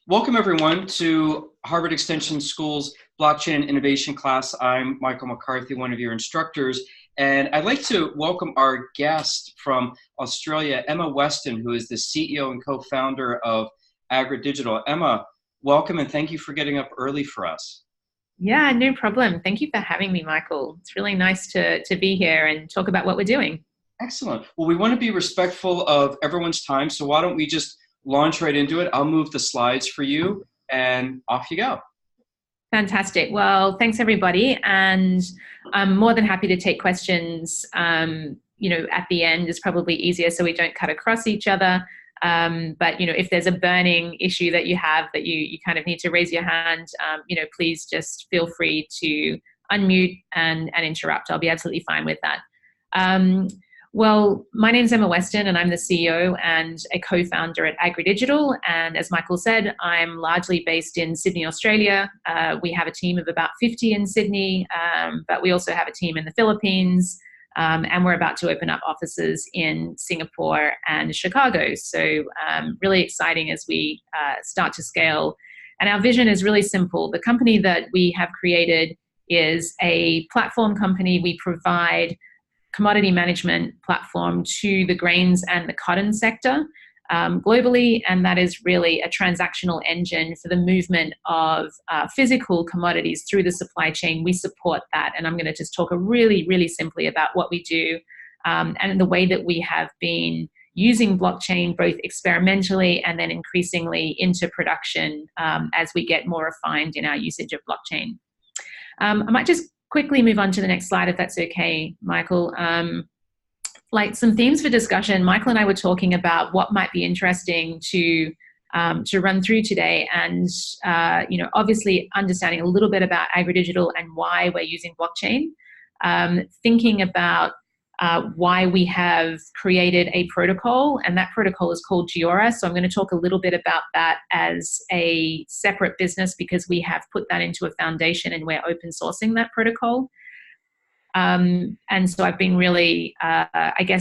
Welcome everyone to Harvard Extension School's Blockchain Innovation class. I'm Michael McCarthy, one of your instructors, and I'd like to welcome our guest from Australia, Emma Weston, who is the CEO and co-founder of AgriDigital. Emma, welcome and thank you for getting up early for us. Yeah, no problem. Thank you for having me, Michael. It's really nice to be here and talk about what we're doing. Excellent. Well, we want to be respectful of everyone's time, so why don't we just launch right into it. I'll move the slides for you and off you go. Fantastic. Well, thanks everybody. And I'm more than happy to take questions, at the end is probably easier so we don't cut across each other. But, if there's a burning issue that you have that you kind of need to raise your hand, please just feel free to unmute and interrupt. I'll be absolutely fine with that. Well, my name's Emma Weston and I'm the CEO and a co-founder at AgriDigital. And as Michael said, I'm largely based in Sydney, Australia. We have a team of about 50 in Sydney, but we also have a team in the Philippines. And we're about to open up offices in Singapore and Chicago. So really exciting as we start to scale. And our vision is really simple. The company that we have created is a platform company. We provide commodity management platform to the grains and the cotton sector globally, and that is really a transactional engine for the movement of physical commodities through the supply chain. We support that, and I'm going to just talk really, really simply about what we do and the way that we have been using blockchain both experimentally and then increasingly into production as we get more refined in our usage of blockchain. I might just quickly move on to the next slide, if that's okay, Michael. Like some themes for discussion, Michael and I were talking about what might be interesting to run through today, and obviously understanding a little bit about AgriDigital and why we're using blockchain, thinking about why we have created a protocol, and that protocol is called Giora. So I'm going to talk a little bit about that as a separate business because we have put that into a foundation and we're open sourcing that protocol. And so I've been really,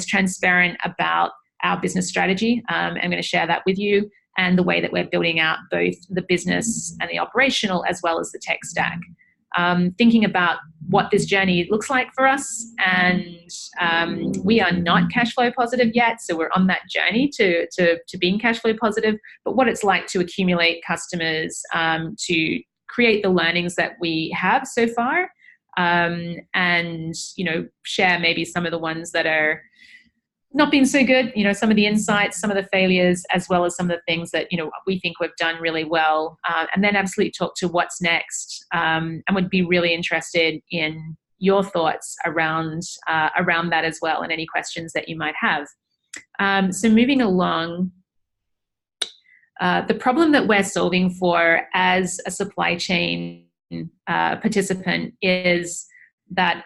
transparent about our business strategy. I'm going to share that with you and the way that we're building out both the business and the operational as well as the tech stack. Thinking about what this journey looks like for us, and we are not cash flow positive yet, so we're on that journey to being cash flow positive, but what it's like to accumulate customers, to create the learnings that we have so far, and share maybe some of the ones that are not been so good, some of the insights, some of the failures, as well as some of the things that, we think we've done really well, and then absolutely talk to what's next, and would be really interested in your thoughts around that as well, and any questions that you might have. So moving along, the problem that we're solving for as a supply chain participant is that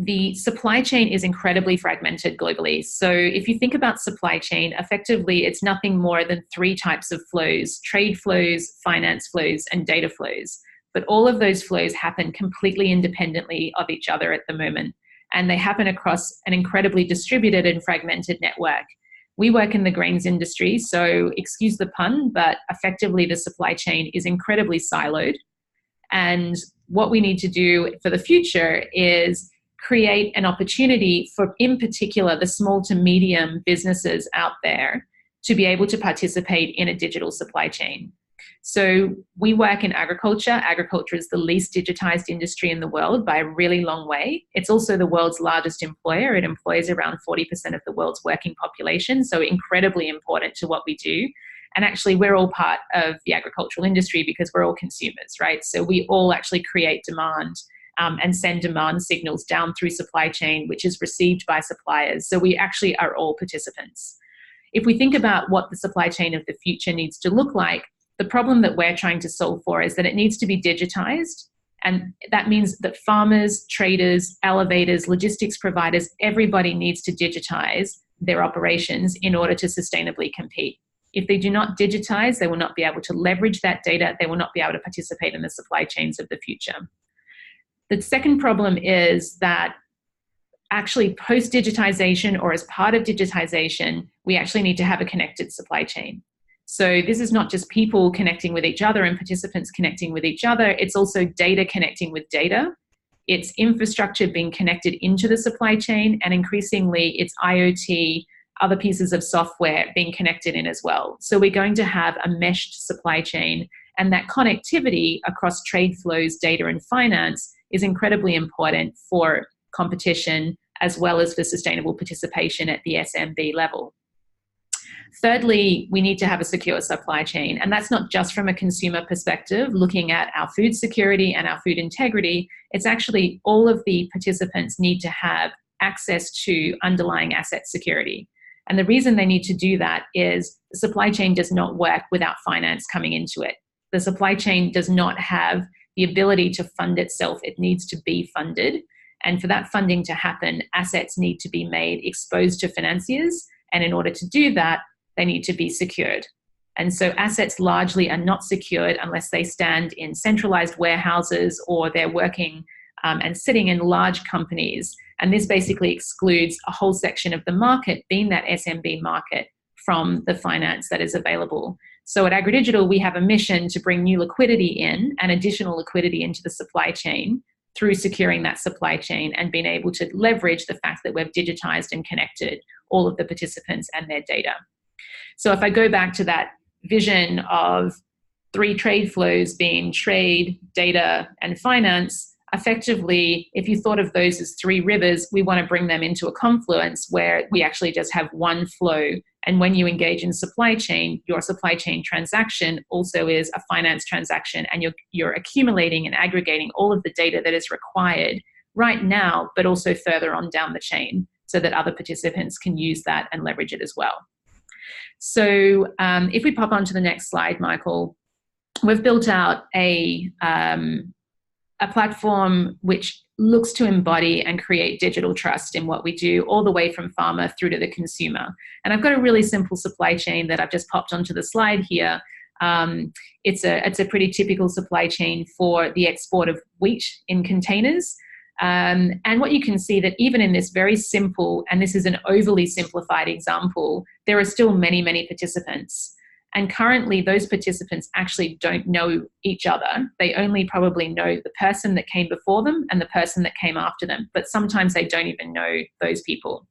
the supply chain is incredibly fragmented globally. So if you think about supply chain, effectively, it's nothing more than three types of flows: trade flows, finance flows, and data flows. But all of those flows happen completely independently of each other at the moment. And they happen across an incredibly distributed and fragmented network. We work in the grains industry, so excuse the pun, but effectively the supply chain is incredibly siloed. And what we need to do for the future is create an opportunity for, in particular, the small to medium businesses out there to be able to participate in a digital supply chain. So we work in agriculture. Agriculture is the least digitized industry in the world by a really long way. It's also the world's largest employer. It employs around 40% of the world's working population, so incredibly important to what we do. And actually, we're all part of the agricultural industry because we're all consumers, right? So we all actually create demand and send demand signals down through supply chain, which is received by suppliers. So we actually are all participants. If we think about what the supply chain of the future needs to look like, the problem that we're trying to solve for is that it needs to be digitized. And that means that farmers, traders, elevators, logistics providers, everybody needs to digitize their operations in order to sustainably compete. If they do not digitize, they will not be able to leverage that data. They will not be able to participate in the supply chains of the future. The second problem is that actually post-digitization or as part of digitization, we actually need to have a connected supply chain. So this is not just people connecting with each other and participants connecting with each other. It's also data connecting with data. It's infrastructure being connected into the supply chain, and increasingly it's IoT, other pieces of software being connected in as well. So we're going to have a meshed supply chain, and that connectivity across trade flows, data, and finance is incredibly important for competition as well as for sustainable participation at the SMB level. Thirdly, we need to have a secure supply chain, and that's not just from a consumer perspective, looking at our food security and our food integrity. It's actually all of the participants need to have access to underlying asset security. And the reason they need to do that is the supply chain does not work without finance coming into it. The supply chain does not have the ability to fund itself. It needs to be funded. And for that funding to happen, assets need to be made exposed to financiers. And in order to do that, they need to be secured. And so assets largely are not secured unless they stand in centralized warehouses or they're working and sitting in large companies. And this basically excludes a whole section of the market, being that SMB market, from the finance that is available. So at AgriDigital, we have a mission to bring new liquidity in and additional liquidity into the supply chain through securing that supply chain and being able to leverage the fact that we've digitized and connected all of the participants and their data. So if I go back to that vision of 3 trade flows being trade, data, and finance, effectively, if you thought of those as 3 rivers, we want to bring them into a confluence where we actually just have one flow. And when you engage in supply chain, your supply chain transaction also is a finance transaction, and you're accumulating and aggregating all of the data that is required right now, but also further on down the chain so that other participants can use that and leverage it as well. So if we pop onto the next slide, Michael, we've built out a platform which looks to embody and create digital trust in what we do, all the way from farmer through to the consumer. And I've got a really simple supply chain that I've just popped onto the slide here. It's a pretty typical supply chain for the export of wheat in containers. And what you can see that even in this very simple, and this is an overly simplified example, there are still many, many participants. And currently those participants actually don't know each other. They only probably know the person that came before them and the person that came after them, but sometimes they don't even know those people.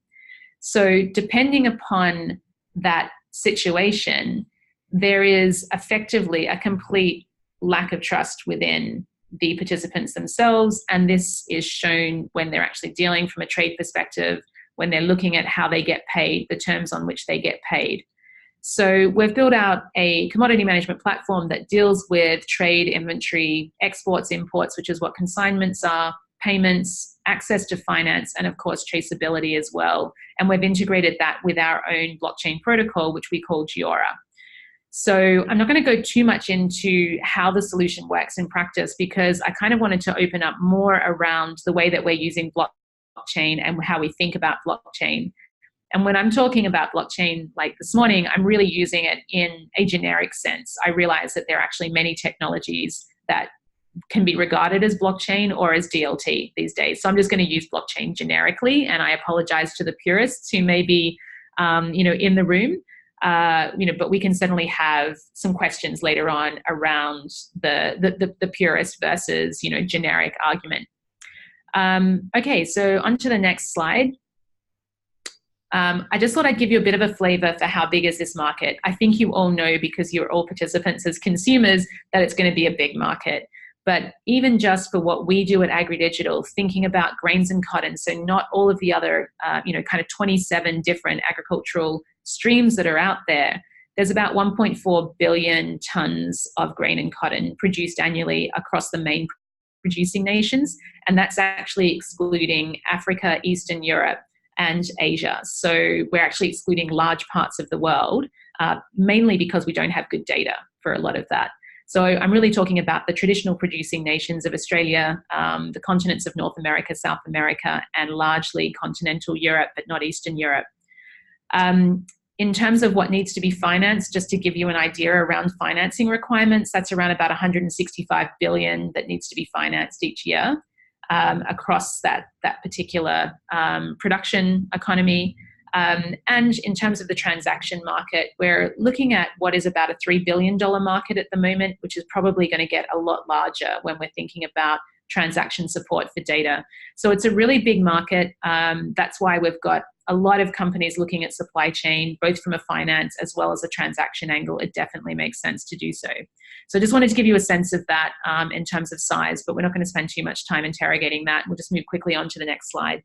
So depending upon that situation, there is effectively a complete lack of trust within the participants themselves. And this is shown when they're actually dealing from a trade perspective, when they're looking at how they get paid, the terms on which they get paid. So we've built out a commodity management platform that deals with trade, inventory, exports, imports, which is what consignments are, payments, access to finance, and of course, traceability as well. And we've integrated that with our own blockchain protocol, which we call Giora. So I'm not going to go too much into how the solution works in practice, because I kind of wanted to open up more around the way that we're using blockchain and how we think about blockchain. And when I'm talking about blockchain, like this morning, I'm really using it in a generic sense. I realize that there are actually many technologies that can be regarded as blockchain or as DLT these days. So I'm just going to use blockchain generically, and I apologize to the purists who may be, in the room. But we can certainly have some questions later on around the purist versus, generic argument. Okay, so on to the next slide. I just thought I'd give you a bit of a flavor for how big is this market. I think you all know, because you're all participants as consumers, that it's going to be a big market. But even just for what we do at AgriDigital, thinking about grains and cotton, so not all of the other, kind of 27 different agricultural streams that are out there, there's about 1.4 billion tons of grain and cotton produced annually across the main producing nations. And that's actually excluding Africa, Eastern Europe, and Asia. So we're actually excluding large parts of the world, mainly because we don't have good data for a lot of that. So I'm really talking about the traditional producing nations of Australia, the continents of North America, South America, and largely continental Europe, but not Eastern Europe. In terms of what needs to be financed, just to give you an idea around financing requirements, that's around about 165 billion that needs to be financed each year across that particular production economy. And in terms of the transaction market, we're looking at what is about a $3 billion market at the moment, which is probably going to get a lot larger when we're thinking about transaction support for data. So it's a really big market. That's why we've got a lot of companies looking at supply chain, both from a finance as well as a transaction angle. It definitely makes sense to do so. So I just wanted to give you a sense of that in terms of size, but we're not going to spend too much time interrogating that. We'll just move quickly on to the next slide.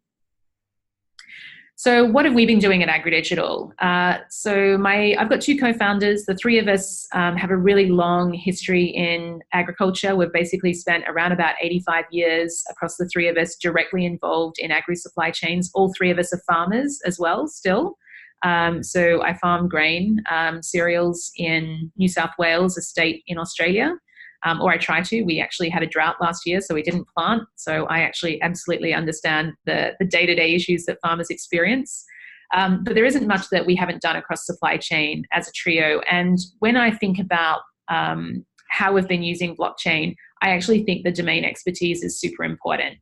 So what have we been doing at AgriDigital? I've got two co-founders. The three of us have a really long history in agriculture. We've basically spent around about 85 years across the three of us directly involved in agri-supply chains. All three of us are farmers as well still. So I farm grain, cereals in New South Wales, a state in Australia. Or I try to. We actually had a drought last year, so we didn't plant. So I actually absolutely understand the day-to-day issues that farmers experience. But there isn't much that we haven't done across supply chain as a trio. And when I think about how we've been using blockchain, I actually think the domain expertise is super important.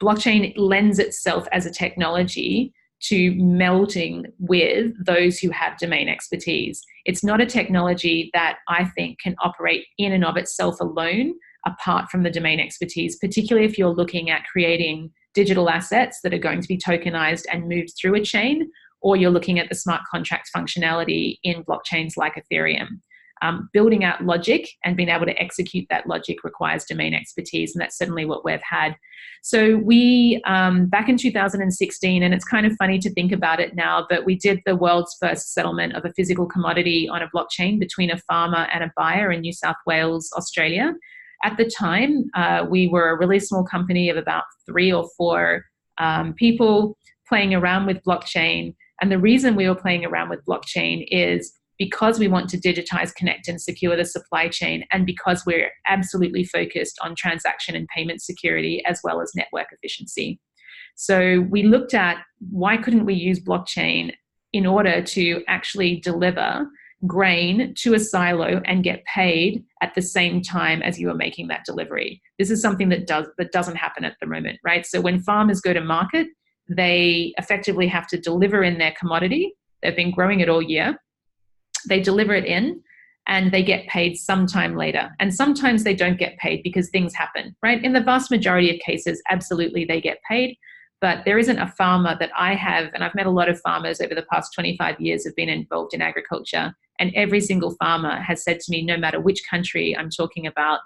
Blockchain lends itself as a technology to melding with those who have domain expertise. It's not a technology that I think can operate in and of itself alone, apart from the domain expertise, particularly if you're looking at creating digital assets that are going to be tokenized and moved through a chain, or you're looking at the smart contract functionality in blockchains like Ethereum. Building out logic and being able to execute that logic requires domain expertise, and that's certainly what we've had. So we, back in 2016, and it's kind of funny to think about it now, but we did the world's first settlement of a physical commodity on a blockchain between a farmer and a buyer in New South Wales, Australia. At the time, we were a really small company of about 3 or 4 people playing around with blockchain. And the reason we were playing around with blockchain is because we want to digitize, connect, and secure the supply chain, and because we're absolutely focused on transaction and payment security as well as network efficiency. So we looked at why couldn't we use blockchain in order to actually deliver grain to a silo and get paid at the same time as you are making that delivery. This is something that doesn't happen at the moment, right? So when farmers go to market, they effectively have to deliver in their commodity. They've been growing it all year. They deliver it in and they get paid sometime later. And sometimes they don't get paid because things happen, right? In the vast majority of cases, absolutely they get paid. But there isn't a farmer that I have, and I've met a lot of farmers over the past 25 years have been involved in agriculture, and every single farmer has said to me, no matter which country I'm talking about,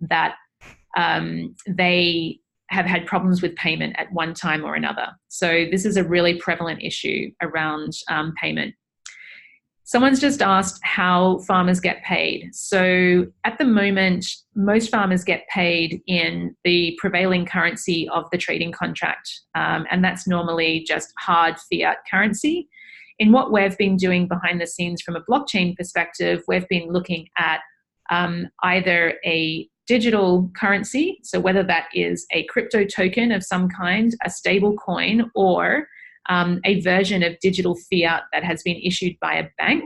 that they have had problems with payment at one time or another. So this is a really prevalent issue around payment. Someone's just asked how farmers get paid. So at the moment, most farmers get paid in the prevailing currency of the trading contract, and that's normally just hard fiat currency. In what we've been doing behind the scenes from a blockchain perspective, we've been looking at either a digital currency, so whether that is a crypto token of some kind, a stable coin, or a version of digital fiat that has been issued by a bank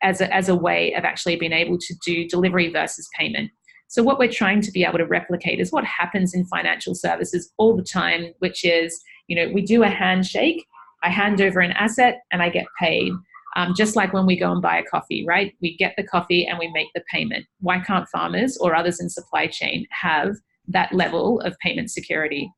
as a way of actually being able to do delivery versus payment. So what we're trying to be able to replicate is what happens in financial services all the time, which is, we do a handshake, I hand over an asset and I get paid. Just like when we go and buy a coffee, right? We get the coffee and we make the payment. Why can't farmers or others in supply chain have that level of payment security?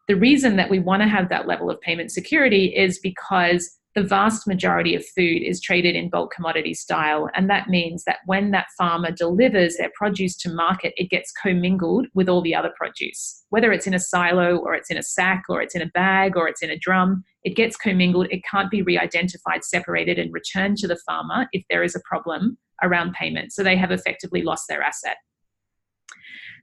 The reason that we want to have that level of payment security is because the vast majority of food is traded in bulk commodity style. And that means that when that farmer delivers their produce to market, it gets commingled with all the other produce. Whether it's in a silo or it's in a sack or it's in a bag or it's in a drum, it gets commingled. It can't be re-identified, separated, and returned to the farmer if there is a problem around payment. So they have effectively lost their asset.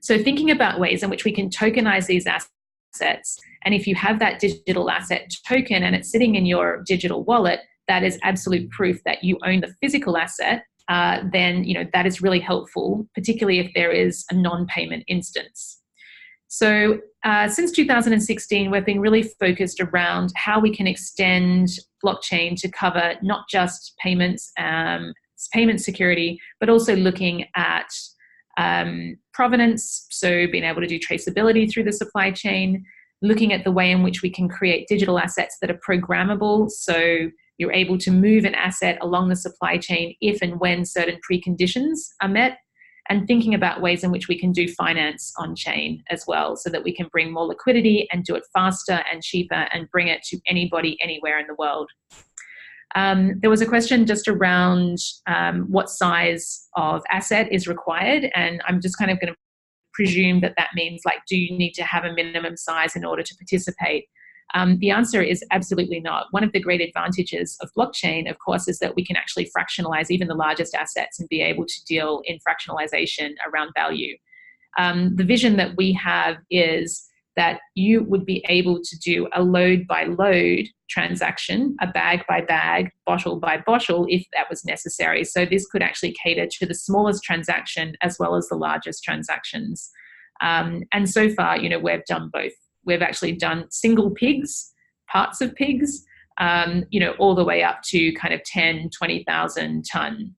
So thinking about ways in which we can tokenize these assets, and if you have that digital asset token and it's sitting in your digital wallet, that is absolute proof that you own the physical asset, then that is really helpful, particularly if there is a non-payment instance. So since 2016, we've been really focused around how we can extend blockchain to cover not just payments, payment security, but also looking at provenance, so being able to do traceability through the supply chain, looking at the way in which we can create digital assets that are programmable. So you're able to move an asset along the supply chain if and when certain preconditions are met, and thinking about ways in which we can do finance on chain as well, so that we can bring more liquidity and do it faster and cheaper and bring it to anybody anywhere in the world. There was a question just around what size of asset is required, and I'm just kind of going to presume that that means, like, do you need to have a minimum size in order to participate? The answer is absolutely not. One of the great advantages of blockchain, of course, is that we can actually fractionalize even the largest assets and be able to deal in fractionalization around value. The vision that we have is that you would be able to do a load by load transaction, a bag by bag, bottle by bottle, if that was necessary. So this could actually cater to the smallest transaction as well as the largest transactions. And so far, we've done both. We've actually done single pigs, parts of pigs, all the way up to kind of 10, 20,000 ton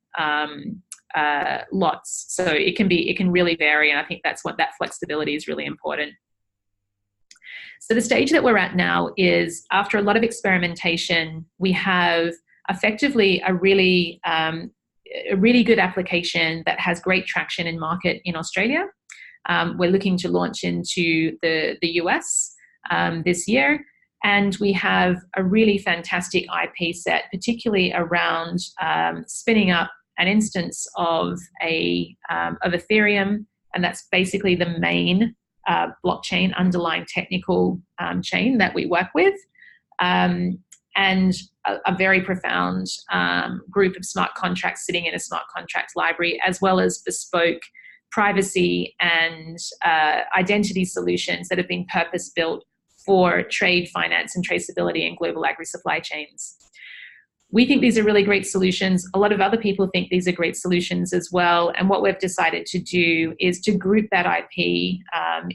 lots. So it can really vary. And I think that's what that flexibility is really important. So the stage that we're at now is, after a lot of experimentation, we have effectively a really good application that has great traction in market in Australia. We're looking to launch into the US this year, and we have a really fantastic IP set, particularly around spinning up an instance of Ethereum, and that's basically the main blockchain underlying technical chain that we work with, and a very profound group of smart contracts sitting in a smart contract library, as well as bespoke privacy and identity solutions that have been purpose-built for trade, finance, and traceability in global agri-supply chains. We think these are really great solutions. A lot of other people think these are great solutions as well. And what we've decided to do is to group that IP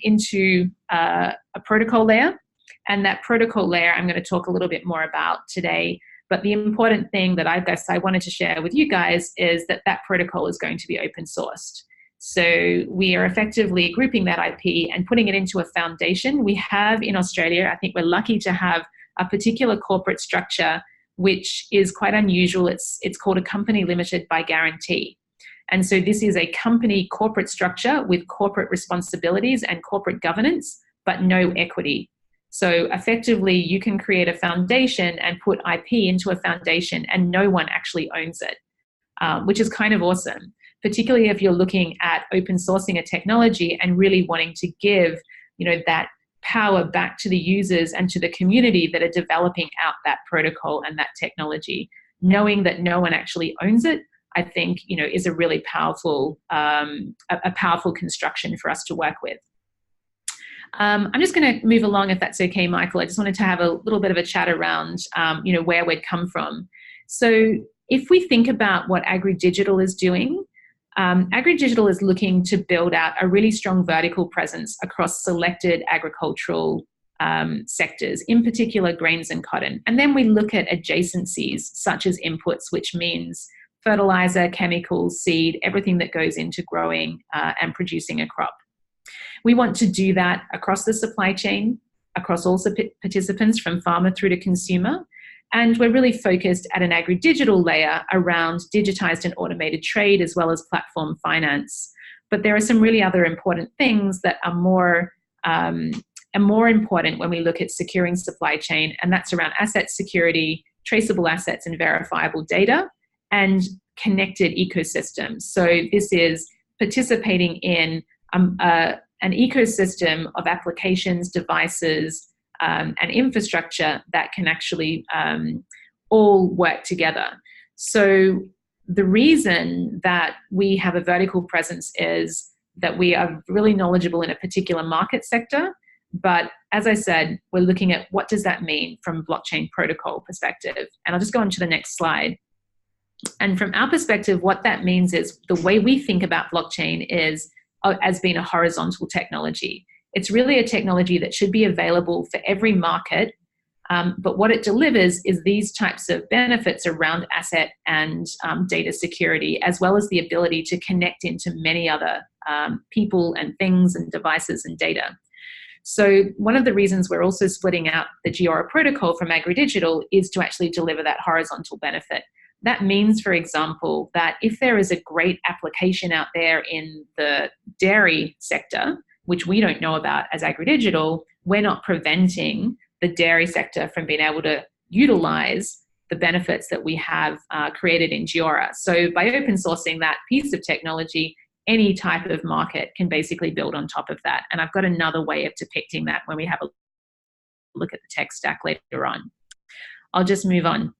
into a protocol layer. And that protocol layer I'm going to talk a little bit more about today. But the important thing that I wanted to share with you guys is that that protocol is going to be open sourced. So we are effectively grouping that IP and putting it into a foundation. We have in Australia, I think we're lucky to have a particular corporate structure which is quite unusual. It's called a company limited by guarantee. And so this is a company corporate structure with corporate responsibilities and corporate governance, but no equity. So effectively, you can create a foundation and put IP into a foundation and no one actually owns it, which is kind of awesome, particularly if you're looking at open sourcing a technology and really wanting to give, that power back to the users and to the community that are developing out that protocol and that technology. Knowing that no one actually owns it, I think, is a really powerful, a powerful construction for us to work with. I'm just going to move along, if that's okay, Michael. I just wanted to have a little bit of a chat around, where we'd come from. So if we think about what AgriDigital is doing, AgriDigital is looking to build out a really strong vertical presence across selected agricultural sectors, in particular grains and cotton. And then we look at adjacencies such as inputs, which means fertilizer, chemicals, seed, everything that goes into growing and producing a crop. We want to do that across the supply chain, across all participants from farmer through to consumer. And we're really focused at an AgriDigital layer around digitized and automated trade, as well as platform finance. But there are some really other important things that are more important when we look at securing supply chain, and that's around asset security, traceable assets and verifiable data, and connected ecosystems. So this is participating in an ecosystem of applications, devices, and infrastructure that can actually all work together. So the reason that we have a vertical presence is that we are really knowledgeable in a particular market sector. But as I said, we're looking at what does that mean from a blockchain protocol perspective. And I'll just go on to the next slide. And from our perspective, what that means is the way we think about blockchain is as being a horizontal technology. It's really a technology that should be available for every market, but what it delivers is these types of benefits around asset and data security, as well as the ability to connect into many other people and things and devices and data. So one of the reasons we're also splitting out the Giora protocol from AgriDigital is to actually deliver that horizontal benefit. That means, for example, that if there is a great application out there in the dairy sector, which we don't know about as AgriDigital, we're not preventing the dairy sector from being able to utilize the benefits that we have created in Giora. So by open sourcing that piece of technology, any type of market can basically build on top of that. And I've got another way of depicting that when we have a look at the tech stack later on. I'll just move on.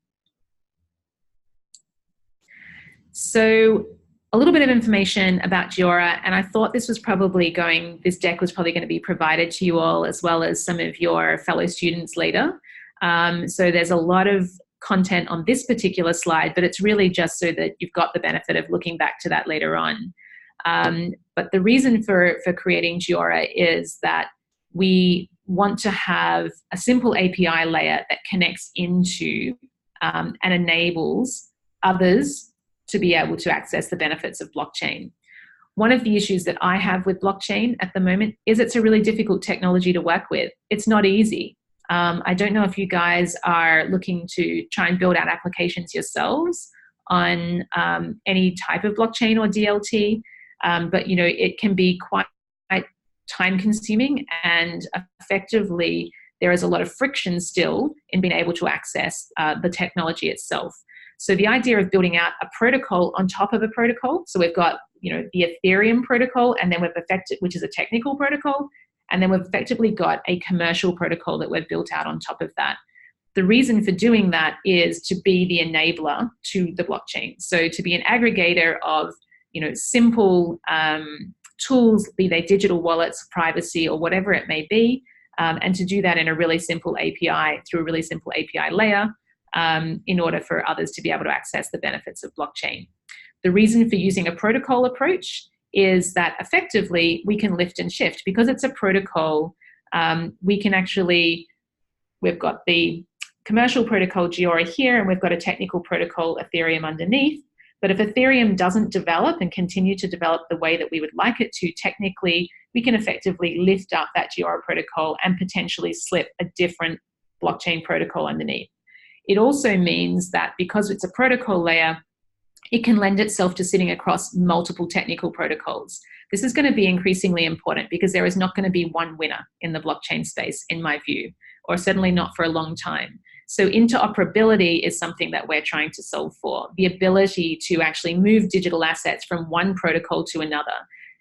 So a little bit of information about Giora, and I thought this deck was probably going to be provided to you all as well as some of your fellow students later. So there's a lot of content on this particular slide, but it's really just so that you've got the benefit of looking back to that later on. But the reason for creating Giora is that we want to have a simple API layer that connects into and enables others to be able to access the benefits of blockchain. One of the issues that I have with blockchain at the moment is it's a really difficult technology to work with. It's not easy. I don't know if you guys are looking to try and build out applications yourselves on any type of blockchain or DLT, but it can be quite time consuming, and effectively there is a lot of friction still in being able to access the technology itself. So the idea of building out a protocol on top of a protocol, so we've got the Ethereum protocol, and then which is a technical protocol, and then we've effectively got a commercial protocol that we've built out on top of that. The reason for doing that is to be the enabler to the blockchain. So to be an aggregator of simple tools, be they digital wallets, privacy, or whatever it may be, and to do that in a really simple API through a really simple API layer in order for others to be able to access the benefits of blockchain. The reason for using a protocol approach is that effectively we can lift and shift. Because it's a protocol, we've got the commercial protocol Giora here, and we've got a technical protocol Ethereum underneath. But if Ethereum doesn't develop and continue to develop the way that we would like it to, technically, we can effectively lift up that Giora protocol and potentially slip a different blockchain protocol underneath. It also means that because it's a protocol layer, it can lend itself to sitting across multiple technical protocols. This is going to be increasingly important because there is not going to be one winner in the blockchain space, in my view, or certainly not for a long time. So interoperability is something that we're trying to solve for, the ability to actually move digital assets from one protocol to another.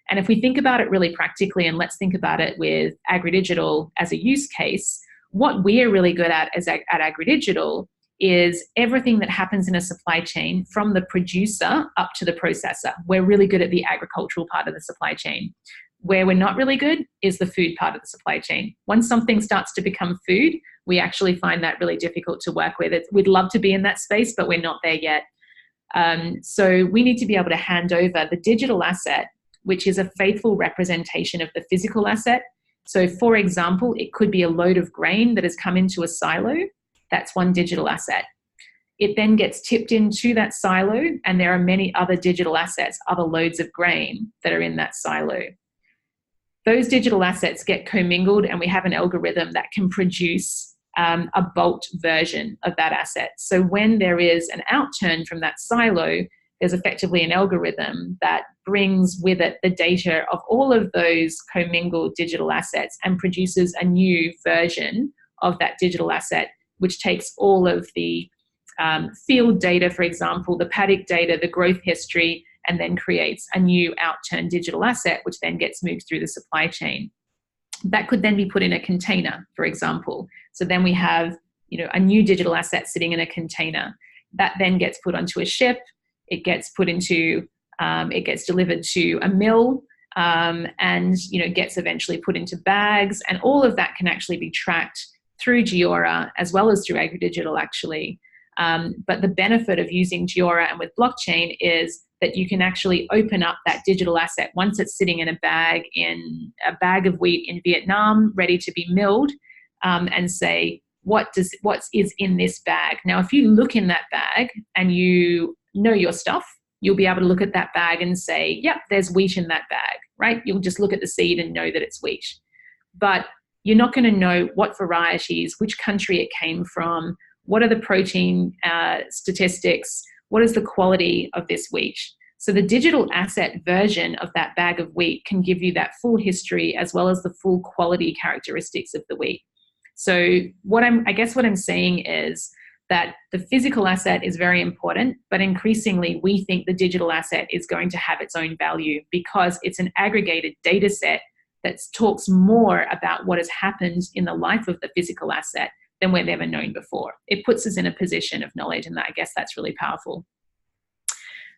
And if we think about it really practically, and let's think about it with AgriDigital as a use case, what we are really good at at AgriDigital is everything that happens in a supply chain from the producer up to the processor. We're really good at the agricultural part of the supply chain. Where we're not really good is the food part of the supply chain. Once something starts to become food, we actually find that really difficult to work with. We'd love to be in that space, but we're not there yet. So we need to be able to hand over the digital asset, which is a faithful representation of the physical asset. So for example, it could be a load of grain that has come into a silo. That's one digital asset. It then gets tipped into that silo, and there are many other digital assets, other loads of grain that are in that silo. Those digital assets get commingled, and we have an algorithm that can produce a bulk version of that asset. So when there is an outturn from that silo, there's effectively an algorithm that brings with it the data of all of those commingled digital assets and produces a new version of that digital asset, which takes all of the field data, for example, the paddock data, the growth history, and then creates a new outturned digital asset, which then gets moved through the supply chain. That could then be put in a container, for example. So then we have, a new digital asset sitting in a container. That then gets put onto a ship. It gets put into, it gets delivered to a mill, and gets eventually put into bags. And all of that can actually be tracked through Giora as well as through AgriDigital, actually. But the benefit of using Giora and with blockchain is that you can actually open up that digital asset once it's sitting in a bag of wheat in Vietnam, ready to be milled, and say, what is in this bag? Now, if you look in that bag and you know your stuff, you'll be able to look at that bag and say, yep, there's wheat in that bag, right? You'll just look at the seed and know that it's wheat. But you're not going to know what varieties, which country it came from, what are the protein statistics, what is the quality of this wheat. So the digital asset version of that bag of wheat can give you that full history as well as the full quality characteristics of the wheat. So what I'm saying is that the physical asset is very important, but increasingly we think the digital asset is going to have its own value because it's an aggregated data set that talks more about what has happened in the life of the physical asset than we've ever known before. It puts us in a position of knowledge, and I guess that's really powerful.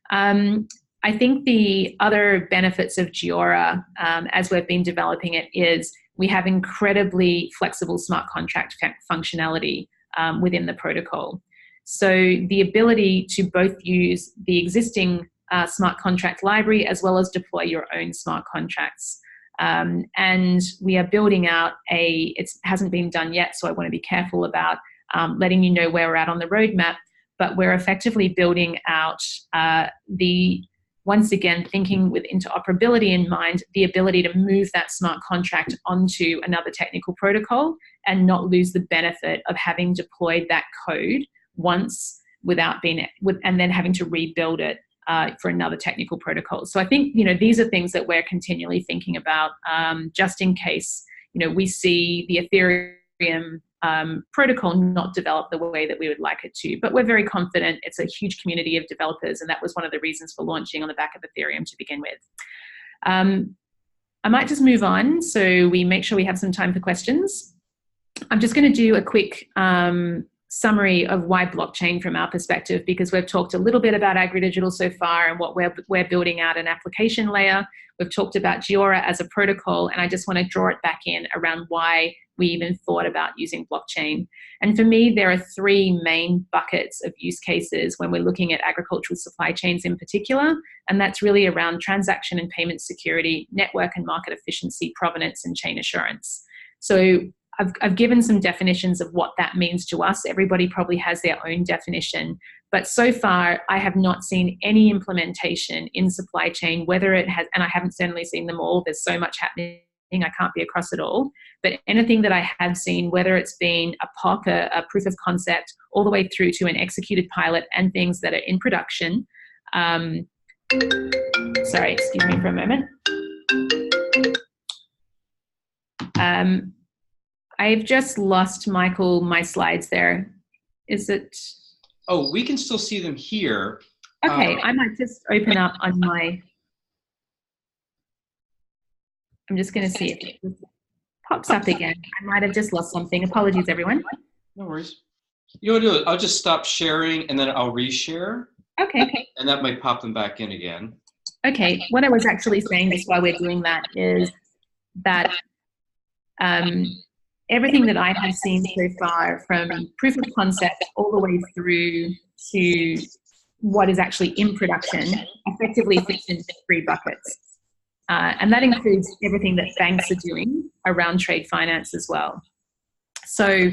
I think the other benefits of Giora, as we've been developing it, is we have incredibly flexible smart contract functionality within the protocol. So the ability to both use the existing smart contract library as well as deploy your own smart contracts. And we are building out it hasn't been done yet, so I want to be careful about letting you know where we're at on the roadmap, but we're effectively building out once again, thinking with interoperability in mind, the ability to move that smart contract onto another technical protocol and not lose the benefit of having deployed that code once and then having to rebuild it for another technical protocol. So I think, these are things that we're continually thinking about, just in case, we see the Ethereum protocol not develop the way that we would like it to. But we're very confident. It's a huge community of developers, and that was one of the reasons for launching on the back of Ethereum to begin with. I might just move on so we make sure we have some time for questions. I'm just going to do a quick summary of why blockchain from our perspective, because we've talked a little bit about AgriDigital so far and what we're building out an application layer. We've talked about Giora as a protocol, and I just want to draw it back in around why we even thought about using blockchain. And for me, there are three main buckets of use cases when we're looking at agricultural supply chains in particular, and that's really around transaction and payment security, network and market efficiency, provenance, and chain assurance. So I've given some definitions of what that means to us. Everybody probably has their own definition, but so far I have not seen any implementation in supply chain, whether it has, and I haven't certainly seen them all, there's so much happening, I can't be across it all, but anything that I have seen, whether it's been a POC, a proof of concept, all the way through to an executed pilot and things that are in production. Sorry, excuse me for a moment. I've just lost, Michael, my slides there. Is it? Oh, we can still see them here. Okay, I might just open up on my, I'm just going to see if it pops up again. I might have just lost something. Apologies, everyone. No worries. You know what I'll do? I'll just stop sharing and then I'll reshare. Okay. And that might pop them back in again. Okay, what I was actually saying just while we're doing that is that everything that I have seen so far, from proof of concept all the way through to what is actually in production, effectively fits into three buckets. And that includes everything that banks are doing around trade finance as well. So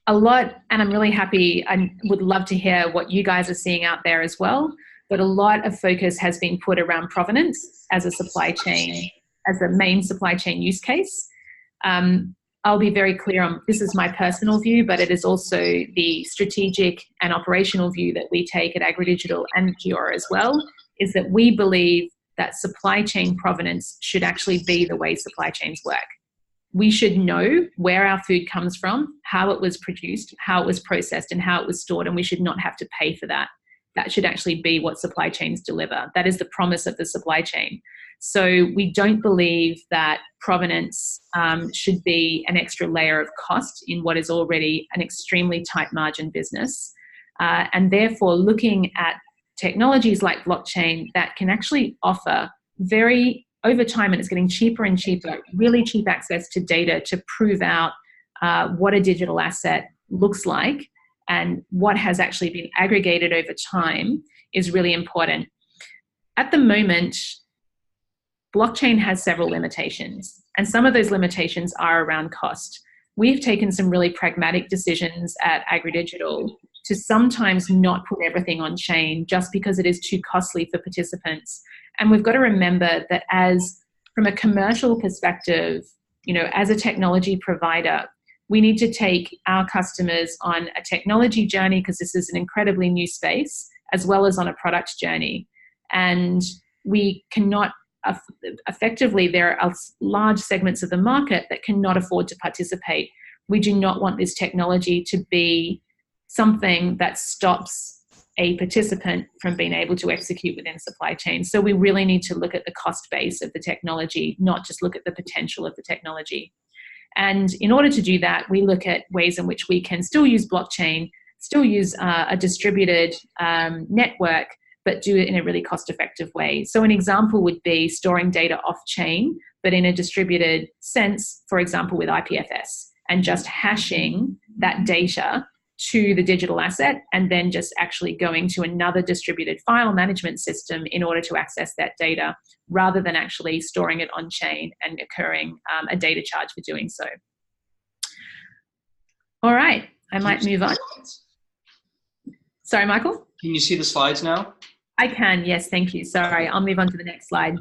a lot, and I'm really happy, I would love to hear what you guys are seeing out there as well, but a lot of focus has been put around provenance as a supply chain, as a main supply chain use case. I'll be very clear on, this is my personal view, but it is also the strategic and operational view that we take at AgriDigital and Giora as well, is that we believe that supply chain provenance should actually be the way supply chains work. We should know where our food comes from, how it was produced, how it was processed, and how it was stored, and we should not have to pay for that. That should actually be what supply chains deliver. That is the promise of the supply chain. So we don't believe that provenance should be an extra layer of cost in what is already an extremely tight margin business. And therefore, looking at technologies like blockchain that can actually offer over time, and it's getting cheaper and cheaper, really cheap access to data to prove out what a digital asset looks like and what has actually been aggregated over time is really important. At the moment, blockchain has several limitations, and some of those limitations are around cost. We've taken some really pragmatic decisions at AgriDigital to sometimes not put everything on chain just because it is too costly for participants. And we've got to remember that from a commercial perspective, as a technology provider, we need to take our customers on a technology journey, because this is an incredibly new space, as well as on a product journey. And we cannot effectively, there are large segments of the market that cannot afford to participate. We do not want this technology to be something that stops a participant from being able to execute within supply chain. So we really need to look at the cost base of the technology, not just look at the potential of the technology. And in order to do that, we look at ways in which we can still use blockchain, still use a distributed network, but do it in a really cost-effective way. So an example would be storing data off-chain, but in a distributed sense, for example, with IPFS, and just hashing that data to the digital asset, and then just actually going to another distributed file management system in order to access that data, rather than actually storing it on chain and incurring a data charge for doing so. All right, I might move on. Sorry, Michael? Can you see the slides now? I can, yes, thank you. Sorry, I'll move on to the next slide.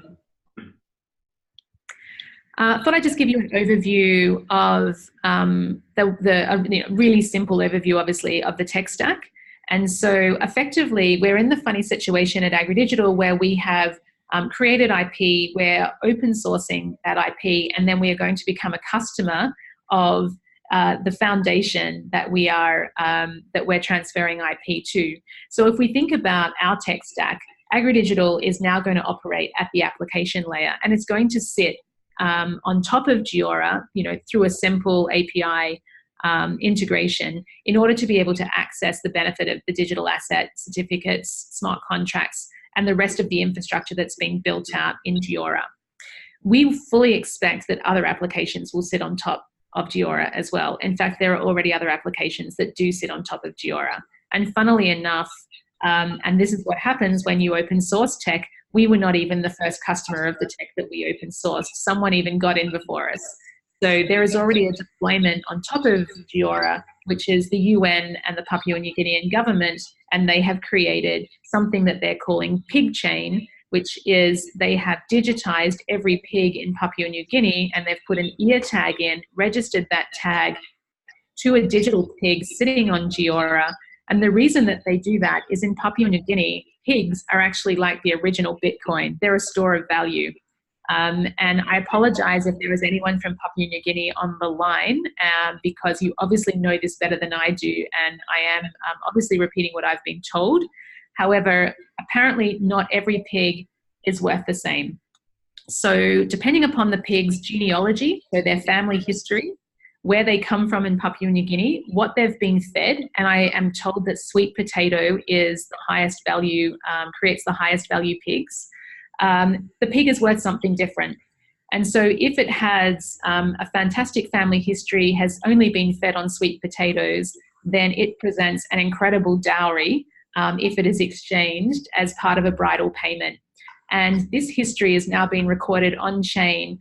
Thought I'd just give you an overview of the really simple overview, obviously, of the tech stack. And so effectively, we're in the funny situation at AgriDigital where we have created IP, we're open sourcing that IP, and then we are going to become a customer of the foundation that we're transferring IP to. So if we think about our tech stack, AgriDigital is now going to operate at the application layer, and it's going to sit on top of Giora, through a simple API integration, in order to be able to access the benefit of the digital asset, certificates, smart contracts, and the rest of the infrastructure that's being built out in Giora. We fully expect that other applications will sit on top of Giora as well. In fact, there are already other applications that do sit on top of Giora. And funnily enough, and this is what happens when you open source tech, we were not even the first customer of the tech that we open sourced. Someone even got in before us. So there is already a deployment on top of Giora, which is the UN and the Papua New Guinean government, and they have created something that they're calling Pig Chain, which is they have digitized every pig in Papua New Guinea, and they've put an ear tag in, registered that tag to a digital pig sitting on Giora. And the reason that they do that is in Papua New Guinea, pigs are actually like the original Bitcoin. They're a store of value. And I apologize if there is anyone from Papua New Guinea on the line, because you obviously know this better than I do, and I am obviously repeating what I've been told. However, apparently not every pig is worth the same. So depending upon the pig's genealogy, so their family history, where they come from in Papua New Guinea, what they've been fed, and I am told that sweet potato is the highest value, creates the highest value pigs, the pig is worth something different. And so if it has a fantastic family history, has only been fed on sweet potatoes, then it presents an incredible dowry if it is exchanged as part of a bridal payment. And this history is now being recorded on chain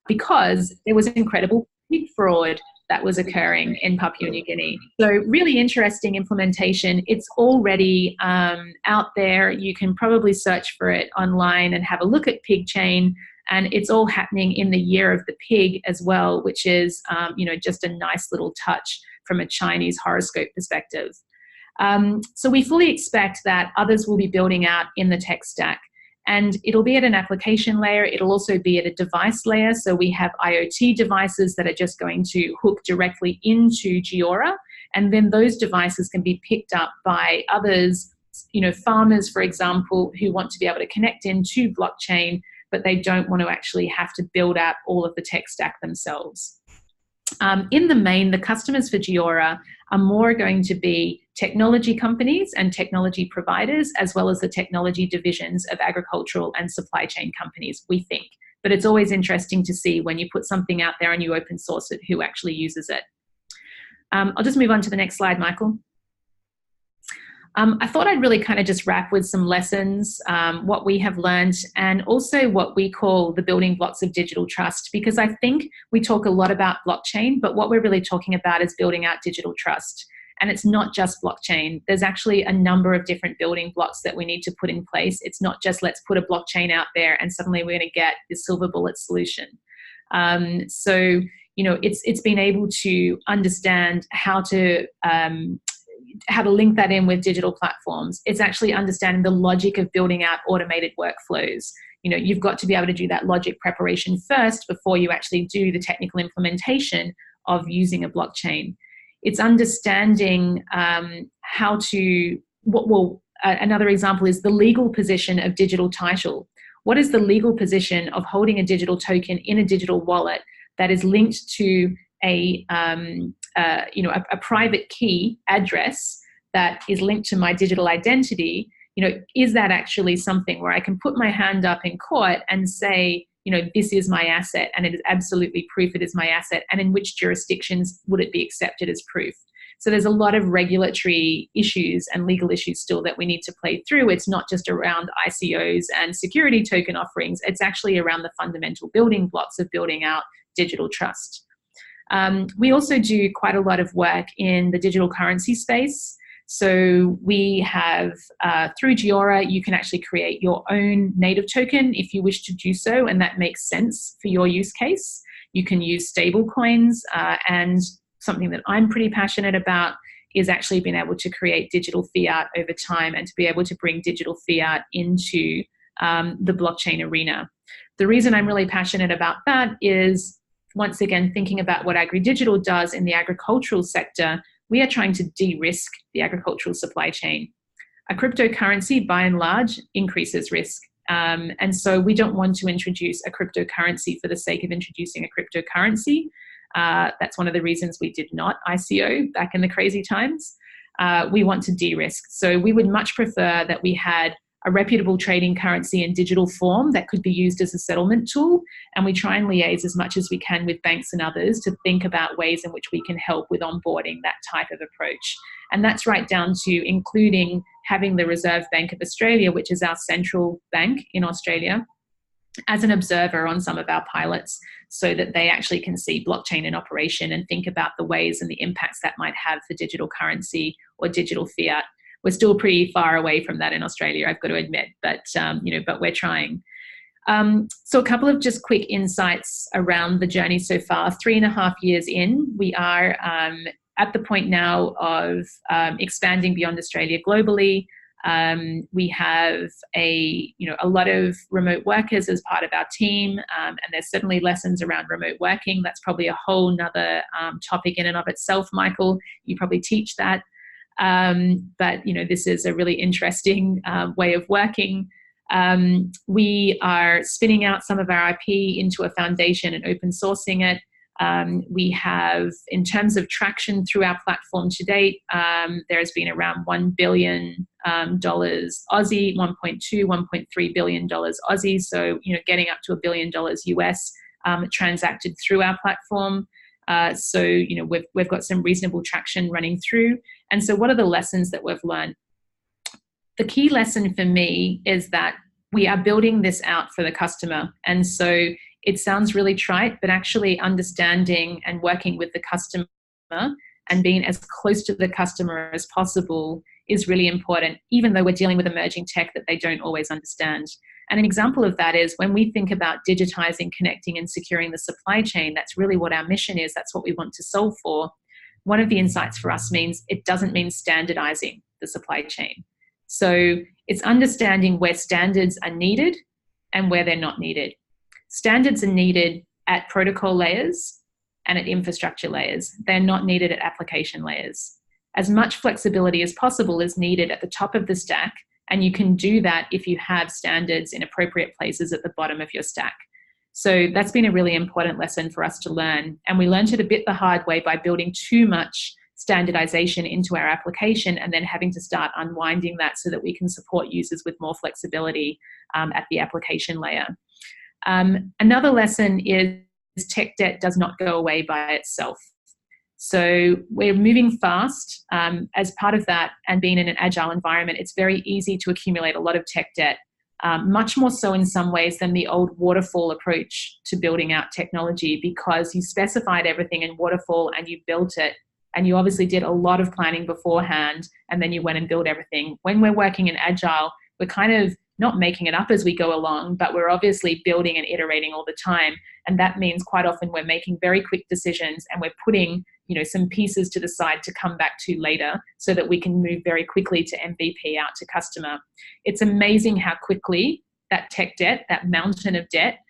because there was incredible pig fraud that was occurring in Papua New Guinea. So really interesting implementation. It's already out there. You can probably search for it online and have a look at Pig Chain. And it's all happening in the year of the pig as well, which is just a nice little touch from a Chinese horoscope perspective. So we fully expect that others will be building out in the tech stack. And it'll be at an application layer. It'll also be at a device layer. So we have IoT devices that are just going to hook directly into Giora. And then those devices can be picked up by others, farmers, for example, who want to be able to connect into blockchain, but they don't want to actually have to build out all of the tech stack themselves. In the main, the customers for Giora are more going to be technology companies and technology providers, as well as the technology divisions of agricultural and supply chain companies, we think. But it's always interesting to see when you put something out there and you open source it, who actually uses it. I'll just move on to the next slide, Michael. I thought I'd really kind of just wrap with some lessons, what we have learned, and also what we call the building blocks of digital trust, because I think we talk a lot about blockchain, but what we're really talking about is building out digital trust. And it's not just blockchain. There's actually a number of different building blocks that we need to put in place. It's not just let's put a blockchain out there and suddenly we're going to get this silver bullet solution. So, it's been able to understand how to link that in with digital platforms. It's actually understanding the logic of building out automated workflows. You've got to be able to do that logic preparation first before you actually do the technical implementation of using a blockchain. It's understanding how to, another example is the legal position of digital title. What is the legal position of holding a digital token in a digital wallet that is linked to a private key address that is linked to my digital identity? Is that actually something where I can put my hand up in court and say, this is my asset and it is absolutely proof it is my asset, and in which jurisdictions would it be accepted as proof? So there's a lot of regulatory issues and legal issues still that we need to play through. It's not just around ICOs and security token offerings. It's actually around the fundamental building blocks of building out digital trust. We also do quite a lot of work in the digital currency space. So we have, through Giora, you can actually create your own native token if you wish to do so, and that makes sense for your use case. You can use stable coins, and something that I'm pretty passionate about is actually being able to create digital fiat over time and to be able to bring digital fiat into the blockchain arena. The reason I'm really passionate about that is, once again, thinking about what AgriDigital does in the agricultural sector, we are trying to de-risk the agricultural supply chain. A cryptocurrency, by and large, increases risk. And so we don't want to introduce a cryptocurrency for the sake of introducing a cryptocurrency. That's one of the reasons we did not ICO back in the crazy times. We want to de-risk. So we would much prefer that we had a reputable trading currency in digital form that could be used as a settlement tool. And we try and liaise as much as we can with banks and others to think about ways in which we can help with onboarding that type of approach. And that's right down to including having the Reserve Bank of Australia, which is our central bank in Australia, as an observer on some of our pilots, so that they actually can see blockchain in operation and think about the ways and the impacts that might have for digital currency or digital fiat. We're still pretty far away from that in Australia, I've got to admit, but we're trying. So a couple of just quick insights around the journey so far. 3.5 years in, we are at the point now of expanding beyond Australia globally. We have a lot of remote workers as part of our team, and there's certainly lessons around remote working. That's probably a whole nother topic in and of itself, Michael. You probably teach that. But this is a really interesting way of working. We are spinning out some of our IP into a foundation and open sourcing it. We have, in terms of traction through our platform to date, there has been around $1 billion Aussie, 1.2, $1.3 billion Aussie. So, getting up to $1 billion US transacted through our platform. So, we've got some reasonable traction running through. And so what are the lessons that we've learned? The key lesson for me is that we are building this out for the customer. And so it sounds really trite, but actually understanding and working with the customer and being as close to the customer as possible is really important, even though we're dealing with emerging tech that they don't always understand. And an example of that is when we think about digitizing, connecting, and securing the supply chain, that's really what our mission is. That's what we want to solve for. One of the insights for us means it doesn't mean standardizing the supply chain. So it's understanding where standards are needed and where they're not needed. Standards are needed at protocol layers and at infrastructure layers. They're not needed at application layers. As much flexibility as possible is needed at the top of the stack, and you can do that if you have standards in appropriate places at the bottom of your stack. So that's been a really important lesson for us to learn. And we learned it a bit the hard way by building too much standardization into our application and then having to start unwinding that so that we can support users with more flexibility at the application layer. Another lesson is tech debt does not go away by itself. So we're moving fast. As part of that and being in an agile environment, it's very easy to accumulate a lot of tech debt, much more so in some ways than the old waterfall approach to building out technology, because you specified everything in waterfall and you built it, and you obviously did a lot of planning beforehand, and then you went and built everything. When we're working in agile, we're kind of not making it up as we go along, but we're obviously building and iterating all the time. And that means quite often we're making very quick decisions and we're putting, some pieces to the side to come back to later so that we can move very quickly to MVP out to customer. It's amazing how quickly that tech debt, that mountain of debt,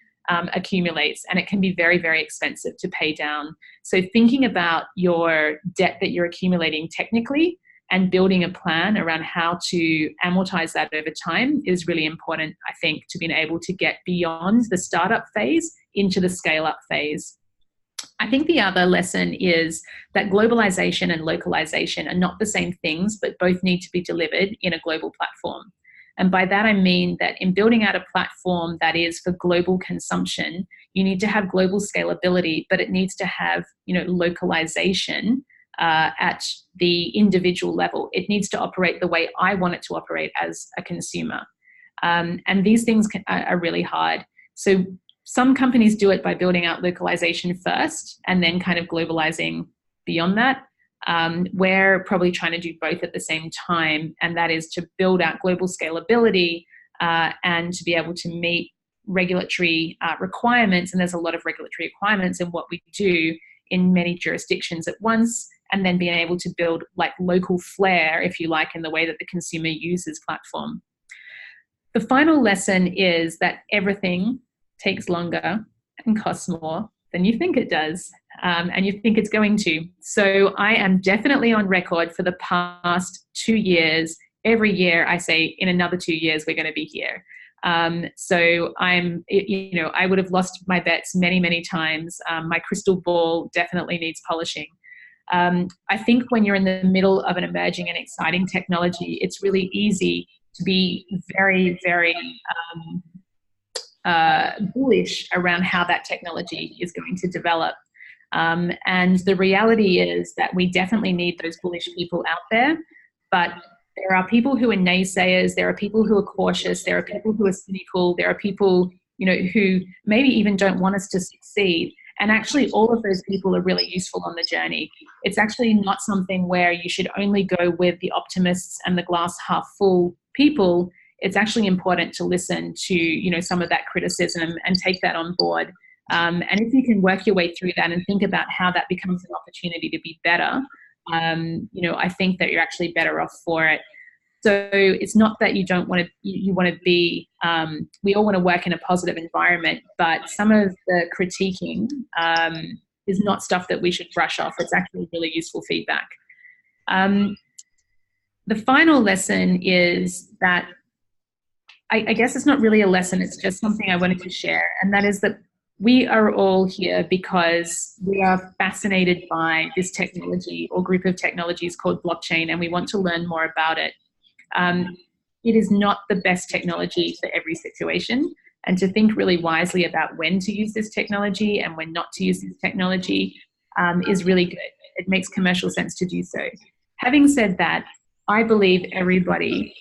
accumulates, and it can be very, very expensive to pay down. So thinking about your debt that you're accumulating technically and building a plan around how to amortize that over time is really important, I think, to being able to get beyond the startup phase into the scale-up phase. I think the other lesson is that globalization and localization are not the same things, but both need to be delivered in a global platform. And by that, I mean that in building out a platform that is for global consumption, you need to have global scalability, but it needs to have, localization at the individual level. It needs to operate the way I want it to operate as a consumer. And these things are really hard. So some companies do it by building out localization first and then kind of globalizing beyond that. We're probably trying to do both at the same time, and that is to build out global scalability and to be able to meet regulatory requirements. And there's a lot of regulatory requirements in what we do in many jurisdictions at once, and then being able to build like local flair, if you like, in the way that the consumer uses platform. The final lesson is that everything takes longer and costs more than you think it does, and you think it's going to. So I am definitely on record for the past 2 years. Every year I say, in another 2 years, we're going to be here. So I would have lost my bets many, many times. My crystal ball definitely needs polishing. I think when you're in the middle of an emerging and exciting technology, it's really easy to be very, very bullish around how that technology is going to develop. And the reality is that we definitely need those bullish people out there, but there are people who are naysayers, there are people who are cautious, there are people who are cynical, there are people, who maybe even don't want us to succeed. And actually all of those people are really useful on the journey. It's actually not something where you should only go with the optimists and the glass half full people. It's actually important to listen to, some of that criticism and take that on board. And if you can work your way through that and think about how that becomes an opportunity to be better, I think that you're actually better off for it. So it's not that you don't want to, you want to be, we all want to work in a positive environment, but some of the critiquing is not stuff that we should brush off. It's actually really useful feedback. The final lesson is that I guess it's not really a lesson, it's just something I wanted to share, and that is that we are all here because we are fascinated by this technology or group of technologies called blockchain, and we want to learn more about it. It is not the best technology for every situation, and to think really wisely about when to use this technology and when not to use this technology is really good. It makes commercial sense to do so. Having said that, I believe everybody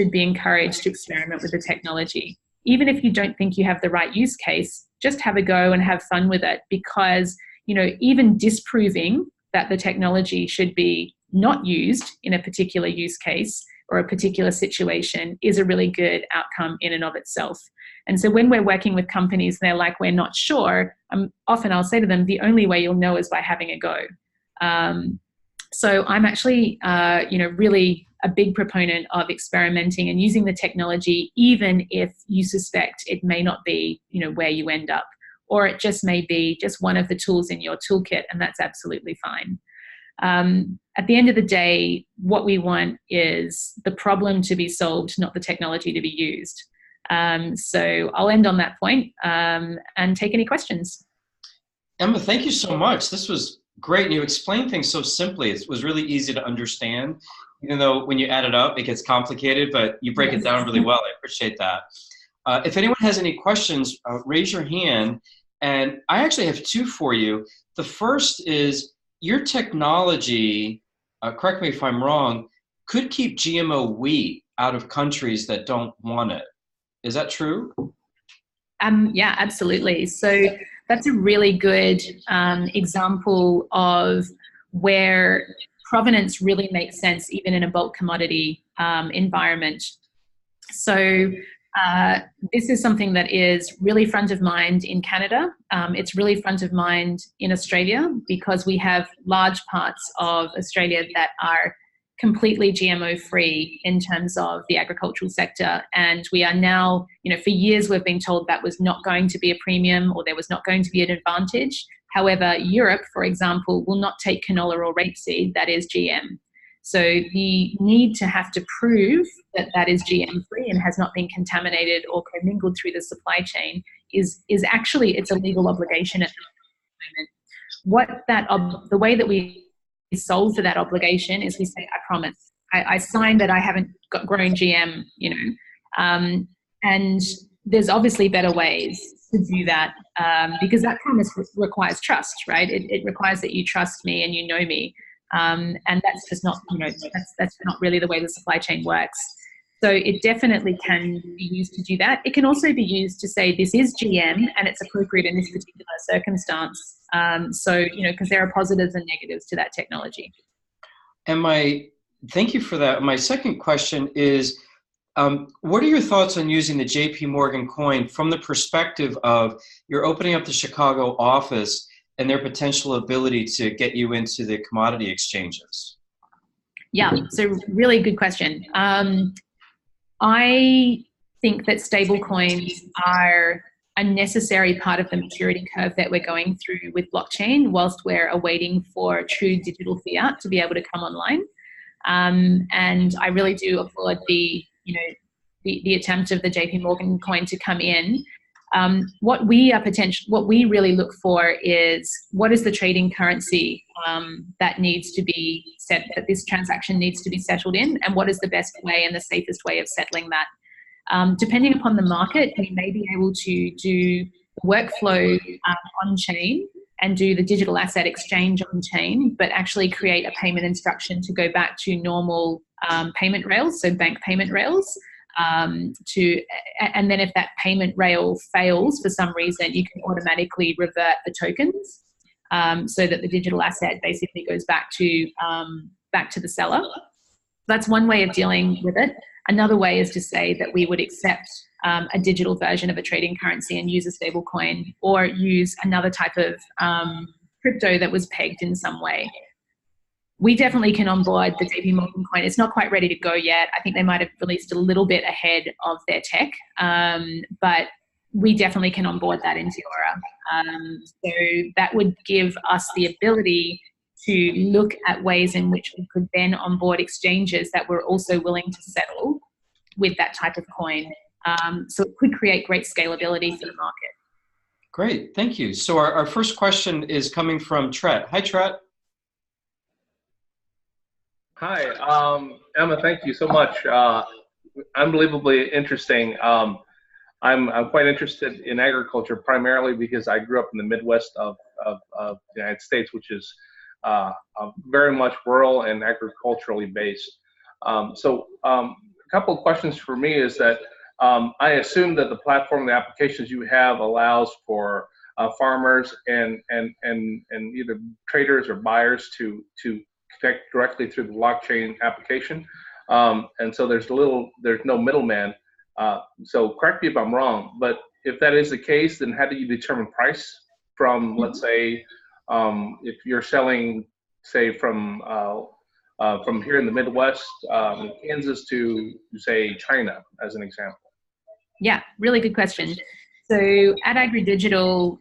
should be encouraged to experiment with the technology. Even if you don't think you have the right use case, just have a go and have fun with it, because, even disproving that the technology should be not used in a particular use case or a particular situation is a really good outcome in and of itself. And so when we're working with companies and they're like, we're not sure, often I'll say to them, the only way you'll know is by having a go. So I'm actually, really a big proponent of experimenting and using the technology, even if you suspect it may not be, where you end up, or it just may be just one of the tools in your toolkit, and that's absolutely fine. At the end of the day, what we want is the problem to be solved, not the technology to be used. So I'll end on that point, and take any questions. Emma, thank you so much. This was great. And you explained things so simply. It was really easy to understand, even though when you add it up, it gets complicated, but you break it down really well. I appreciate that. If anyone has any questions, raise your hand. And I actually have two for you. The first is, your technology, correct me if I'm wrong, could keep GMO wheat out of countries that don't want it. Is that true? Yeah, absolutely. So that's a really good example of where provenance really makes sense, even in a bulk commodity environment. So This is something that is really front of mind in Canada. It's really front of mind in Australia because we have large parts of Australia that are completely GMO free in terms of the agricultural sector. And we are now, for years we've been told that was not going to be a premium or there was not going to be an advantage. However, Europe, for example, will not take canola or rapeseed that is GM. So the need to have to prove that that is GM free and has not been contaminated or commingled through the supply chain is actually, it's a legal obligation at the moment. The way that we solve for that obligation is we say, I promise, I sign that I haven't grown GM, and there's obviously better ways to do that because that promise requires trust, right? It requires that you trust me and you know me. And that's just not, that's not really the way the supply chain works. So it definitely can be used to do that. It can also be used to say this is GM and it's appropriate in this particular circumstance. Because there are positives and negatives to that technology. And thank you for that. My second question is, what are your thoughts on using the JP Morgan coin from the perspective of you're opening up the Chicago office and their potential ability to get you into the commodity exchanges? Yeah, so really good question. I think that stable coins are a necessary part of the maturity curve that we're going through with blockchain whilst we're awaiting for true digital fiat to be able to come online. And I really do applaud the attempt of the JP Morgan coin to come in. What we really look for is what is the trading currency that needs to be set, that this transaction needs to be settled in, and what is the best way and the safest way of settling that. Depending upon the market, we may be able to do the workflow on-chain and do the digital asset exchange on-chain, but actually create a payment instruction to go back to normal payment rails, so bank payment rails. And then if that payment rail fails for some reason, you can automatically revert the tokens so that the digital asset basically goes back to the seller. That's one way of dealing with it. Another way is to say that we would accept a digital version of a trading currency and use a stable coin or use another type of crypto that was pegged in some way. We definitely can onboard the JP Morgan coin. It's not quite ready to go yet. I think they might have released a little bit ahead of their tech, but we definitely can onboard that into Giora. So that would give us the ability to look at ways in which we could then onboard exchanges that were also willing to settle with that type of coin. So it could create great scalability for the market. Great, thank you. So our first question is coming from Tret. Hi, Tret. Hi, Emma, thank you so much. Unbelievably interesting. I'm quite interested in agriculture primarily because I grew up in the Midwest of the United States, which is very much rural and agriculturally based. So a couple of questions for me is that I assume that the platform, the applications you have allows for farmers and either traders or buyers to connect directly through the blockchain application. And so there's no middleman. So correct me if I'm wrong, but if that is the case, then how do you determine price from, let's say, if you're selling, say, from here in the Midwest, Kansas to, say, China, as an example? Yeah, really good question. So at AgriDigital,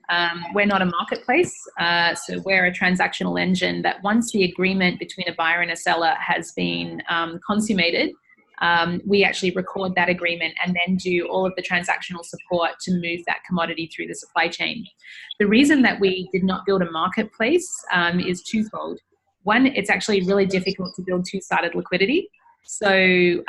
we're not a marketplace. So we're a transactional engine that once the agreement between a buyer and a seller has been consummated, we actually record that agreement and then do all of the transactional support to move that commodity through the supply chain. The reason that we did not build a marketplace is twofold. One, it's actually really difficult to build two-sided liquidity. So the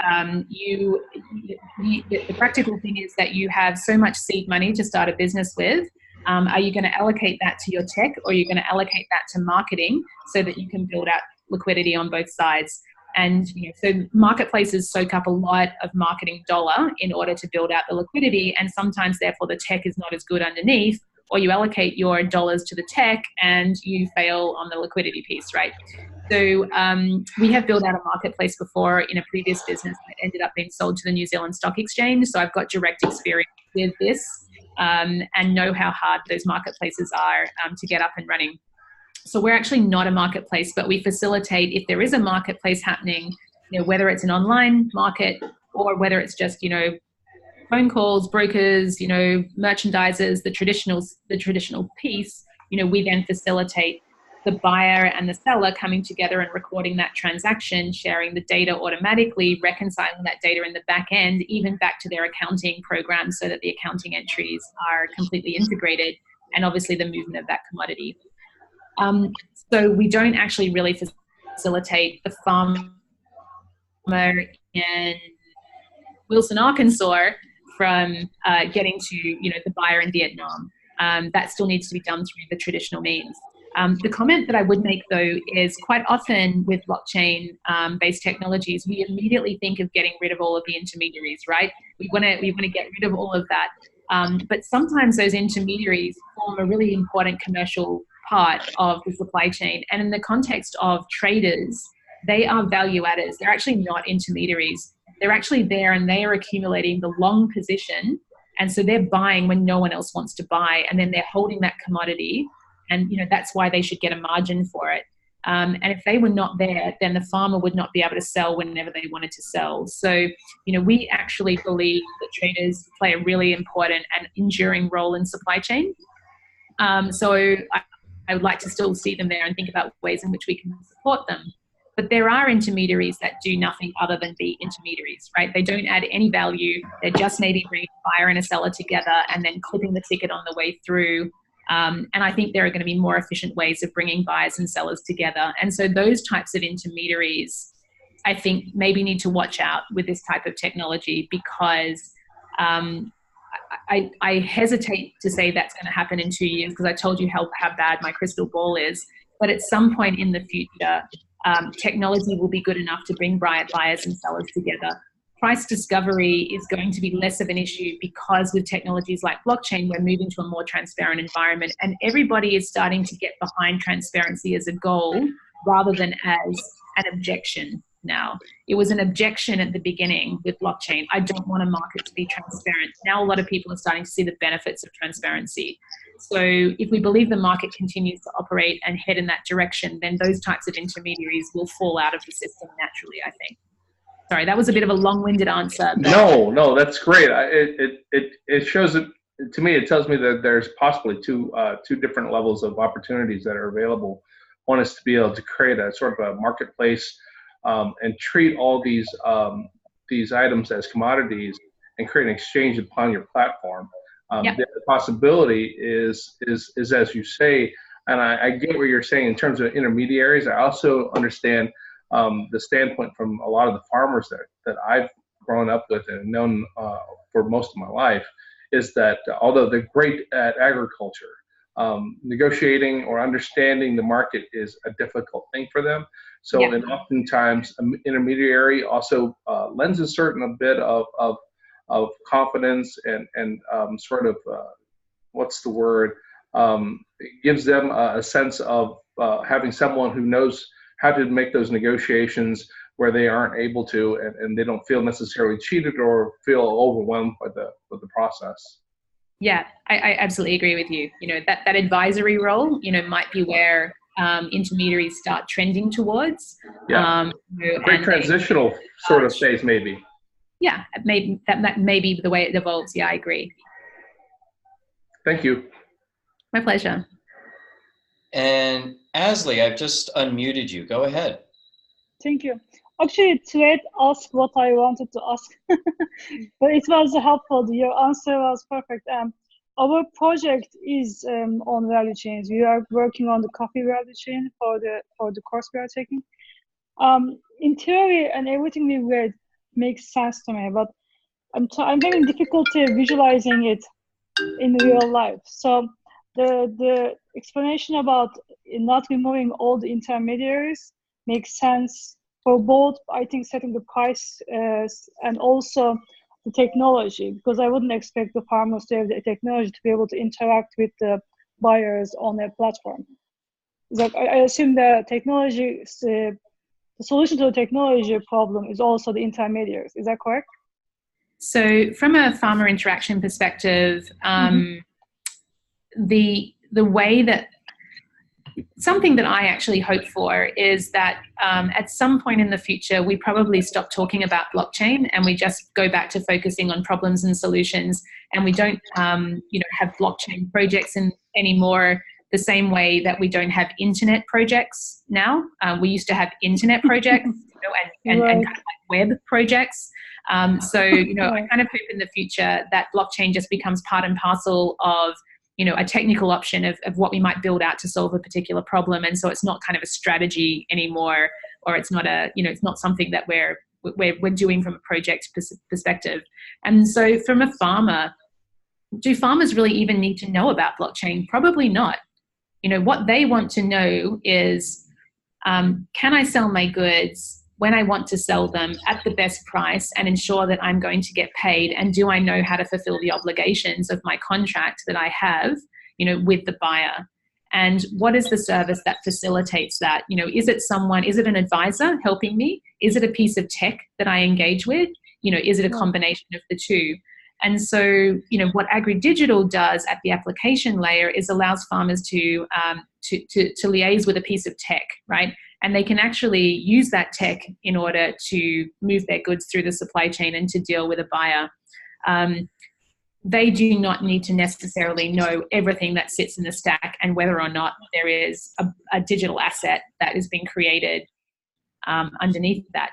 practical thing is that you have so much seed money to start a business with. Are you going to allocate that to your tech, or are you going to allocate that to marketing so that you can build out liquidity on both sides? And so marketplaces soak up a lot of marketing dollar in order to build out the liquidity, and sometimes therefore the tech is not as good underneath, or you allocate your dollars to the tech and you fail on the liquidity piece, right? So we have built out a marketplace before in a previous business that ended up being sold to the New Zealand Stock Exchange. So I've got direct experience with this and know how hard those marketplaces are to get up and running. So we're actually not a marketplace, but we facilitate if there is a marketplace happening, whether it's an online market or whether it's just, phone calls, brokers, merchandisers, the traditional piece, we then facilitate the buyer and the seller coming together and recording that transaction, sharing the data automatically, reconciling that data in the back end, even back to their accounting program so that the accounting entries are completely integrated, and obviously the movement of that commodity. So we don't actually really facilitate the farmer in Wilson, Arkansas from getting to the buyer in Vietnam. That still needs to be done through the traditional means. The comment that I would make, though, is quite often with blockchain-based technologies, we immediately think of getting rid of all of the intermediaries, right? We want to get rid of all of that. But sometimes those intermediaries form a really important commercial part of the supply chain. And in the context of traders, they are value adders. They're actually not intermediaries. They're actually there and they are accumulating the long position. And so they're buying when no one else wants to buy. And then they're holding that commodity. And, that's why they should get a margin for it. And if they were not there, then the farmer would not be able to sell whenever they wanted to sell. So, we actually believe that traders play a really important and enduring role in supply chain. So I would like to still see them there and think about ways in which we can support them. But there are intermediaries that do nothing other than be intermediaries, right? They don't add any value. They're just maybe bringing a buyer and a seller together and then clipping the ticket on the way through. And I think there are going to be more efficient ways of bringing buyers and sellers together. And so those types of intermediaries, I think, maybe need to watch out with this type of technology, because I hesitate to say that's going to happen in 2 years, because I told you how bad my crystal ball is. But at some point in the future, technology will be good enough to bring buyers and sellers together. Price discovery is going to be less of an issue, because with technologies like blockchain, we're moving to a more transparent environment, and everybody is starting to get behind transparency as a goal rather than as an objection now. It was an objection at the beginning with blockchain. I don't want a market to be transparent. Now a lot of people are starting to see the benefits of transparency. So if we believe the market continues to operate and head in that direction, then those types of intermediaries will fall out of the system naturally, I think. Sorry, that was a bit of a long-winded answer. No, that's great. It shows it to me. It tells me that there's possibly two different levels of opportunities that are available. One is to be able to create a sort of a marketplace and treat all these items as commodities and create an exchange upon your platform. Yep. The other possibility is as you say, and I get what you're saying in terms of intermediaries. I also understand the standpoint from a lot of the farmers that I've grown up with and known for most of my life, is that although they're great at agriculture, negotiating or understanding the market is a difficult thing for them. So, yeah. And oftentimes, an intermediary also lends a certain bit of confidence and sort of what's the word? It gives them a sense of having someone who knows how to make those negotiations where they aren't able to, and they don't feel necessarily cheated or feel overwhelmed by the process. Yeah, I absolutely agree with you. That advisory role, might be where intermediaries start trending towards. Yeah, great transitional sort of phase, maybe. Yeah, that may be the way it evolves. Yeah, I agree. Thank you. My pleasure. And Asley, I've just unmuted you. Go ahead. Thank you. Actually, Thread asked what I wanted to ask, but it was helpful. Your answer was perfect. Our project is on value chains. We are working on the coffee value chain for the course we are taking. In theory, and everything we read makes sense to me, but I'm having difficulty visualizing it in real life. So the explanation about not removing all the intermediaries makes sense for both, I think, setting the price and also the technology, because I wouldn't expect the farmers to have the technology to be able to interact with the buyers on their platform. Like I assume the technology, the solution to the technology problem is also the intermediaries. Is that correct? So from a farmer interaction perspective, the way that something that I actually hope for is that at some point in the future, we probably stop talking about blockchain and we just go back to focusing on problems and solutions, and we don't, have blockchain projects anymore the same way that we don't have internet projects now. We used to have internet projects, and kind of like web projects. I kind of hope in the future that blockchain just becomes part and parcel of a technical option of what we might build out to solve a particular problem. And so it's not kind of a strategy anymore, or it's not it's not something that we're doing from a project perspective. And so from a farmer, do farmers really even need to know about blockchain? Probably not. What they want to know is, can I sell my goods when I want to sell them at the best price and ensure that I'm going to get paid? And do I know how to fulfill the obligations of my contract that I have, with the buyer? And what is the service that facilitates that? Is it an advisor helping me? Is it a piece of tech that I engage with? Is it a combination of the two? And so, what AgriDigital does at the application layer is allows farmers to liaise with a piece of tech, right? And they can actually use that tech in order to move their goods through the supply chain and to deal with a buyer. They do not need to necessarily know everything that sits in the stack and whether or not there is a digital asset that is being created underneath that.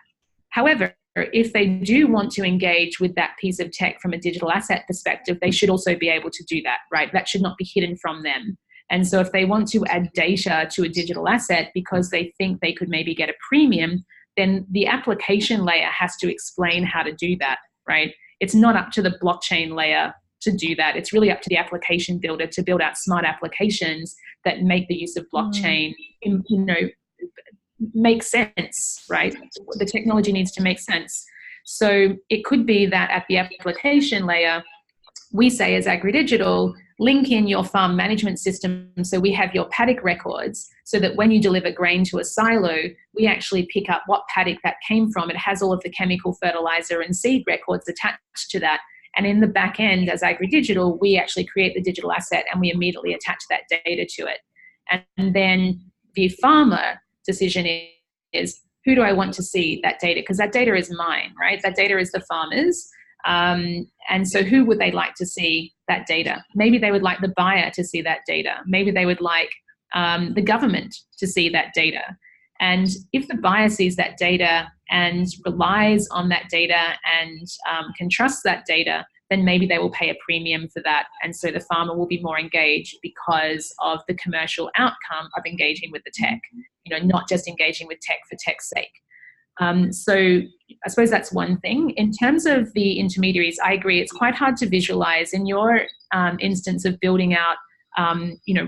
However, if they do want to engage with that piece of tech from a digital asset perspective, they should also be able to do that, right? That should not be hidden from them. And so if they want to add data to a digital asset because they think they could maybe get a premium, then the application layer has to explain how to do that, right? It's not up to the blockchain layer to do that. It's really up to the application builder to build out smart applications that make the use of blockchain, make sense, right? The technology needs to make sense. So it could be that at the application layer, we say as AgriDigital, link in your farm management system so we have your paddock records so that when you deliver grain to a silo, we actually pick up what paddock that came from. It has all of the chemical fertilizer and seed records attached to that. And in the back end, as AgriDigital, we actually create the digital asset and we immediately attach that data to it. And then the farmer decision is, who do I want to see that data? Because that data is mine, right? That data is the farmer's. And so who would they like to see that data? Maybe they would like the buyer to see that data. Maybe they would like the government to see that data. And if the buyer sees that data and relies on that data and can trust that data, then maybe they will pay a premium for that. And so the farmer will be more engaged because of the commercial outcome of engaging with the tech, not just engaging with tech for tech's sake. So I suppose that's one thing. In terms of the intermediaries, I agree, it's quite hard to visualize. In your instance of building out,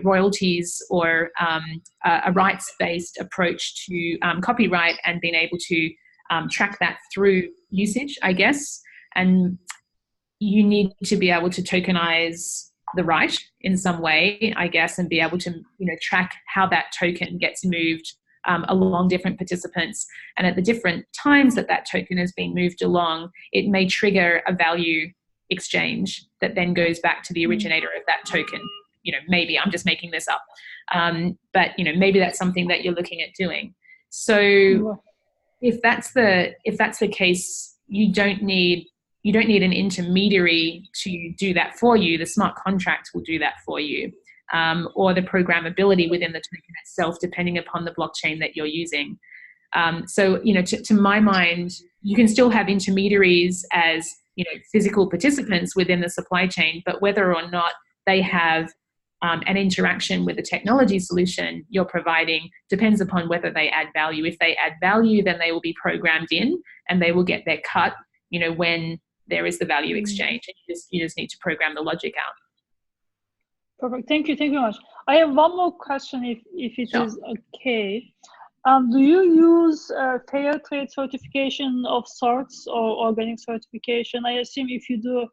royalties or a rights-based approach to copyright and being able to track that through usage, I guess, and you need to be able to tokenize the right in some way, I guess, and be able to, track how that token gets moved along different participants. And at the different times that that token is being moved along, it may trigger a value exchange that then goes back to the originator of that token. Maybe I'm just making this up. But, maybe that's something that you're looking at doing. So if that's the case, you don't need an intermediary to do that for you. The smart contract will do that for you. Or the programmability within the token itself, depending upon the blockchain that you're using. So, to my mind, you can still have intermediaries as, physical participants within the supply chain, but whether or not they have an interaction with the technology solution you're providing depends upon whether they add value. If they add value, then they will be programmed in and they will get their cut, when there is the value exchange. You just need to program the logic out. Perfect. Thank you very much. I have one more question, if it is okay. Do you use fair trade certification of sorts or organic certification? I assume if you do,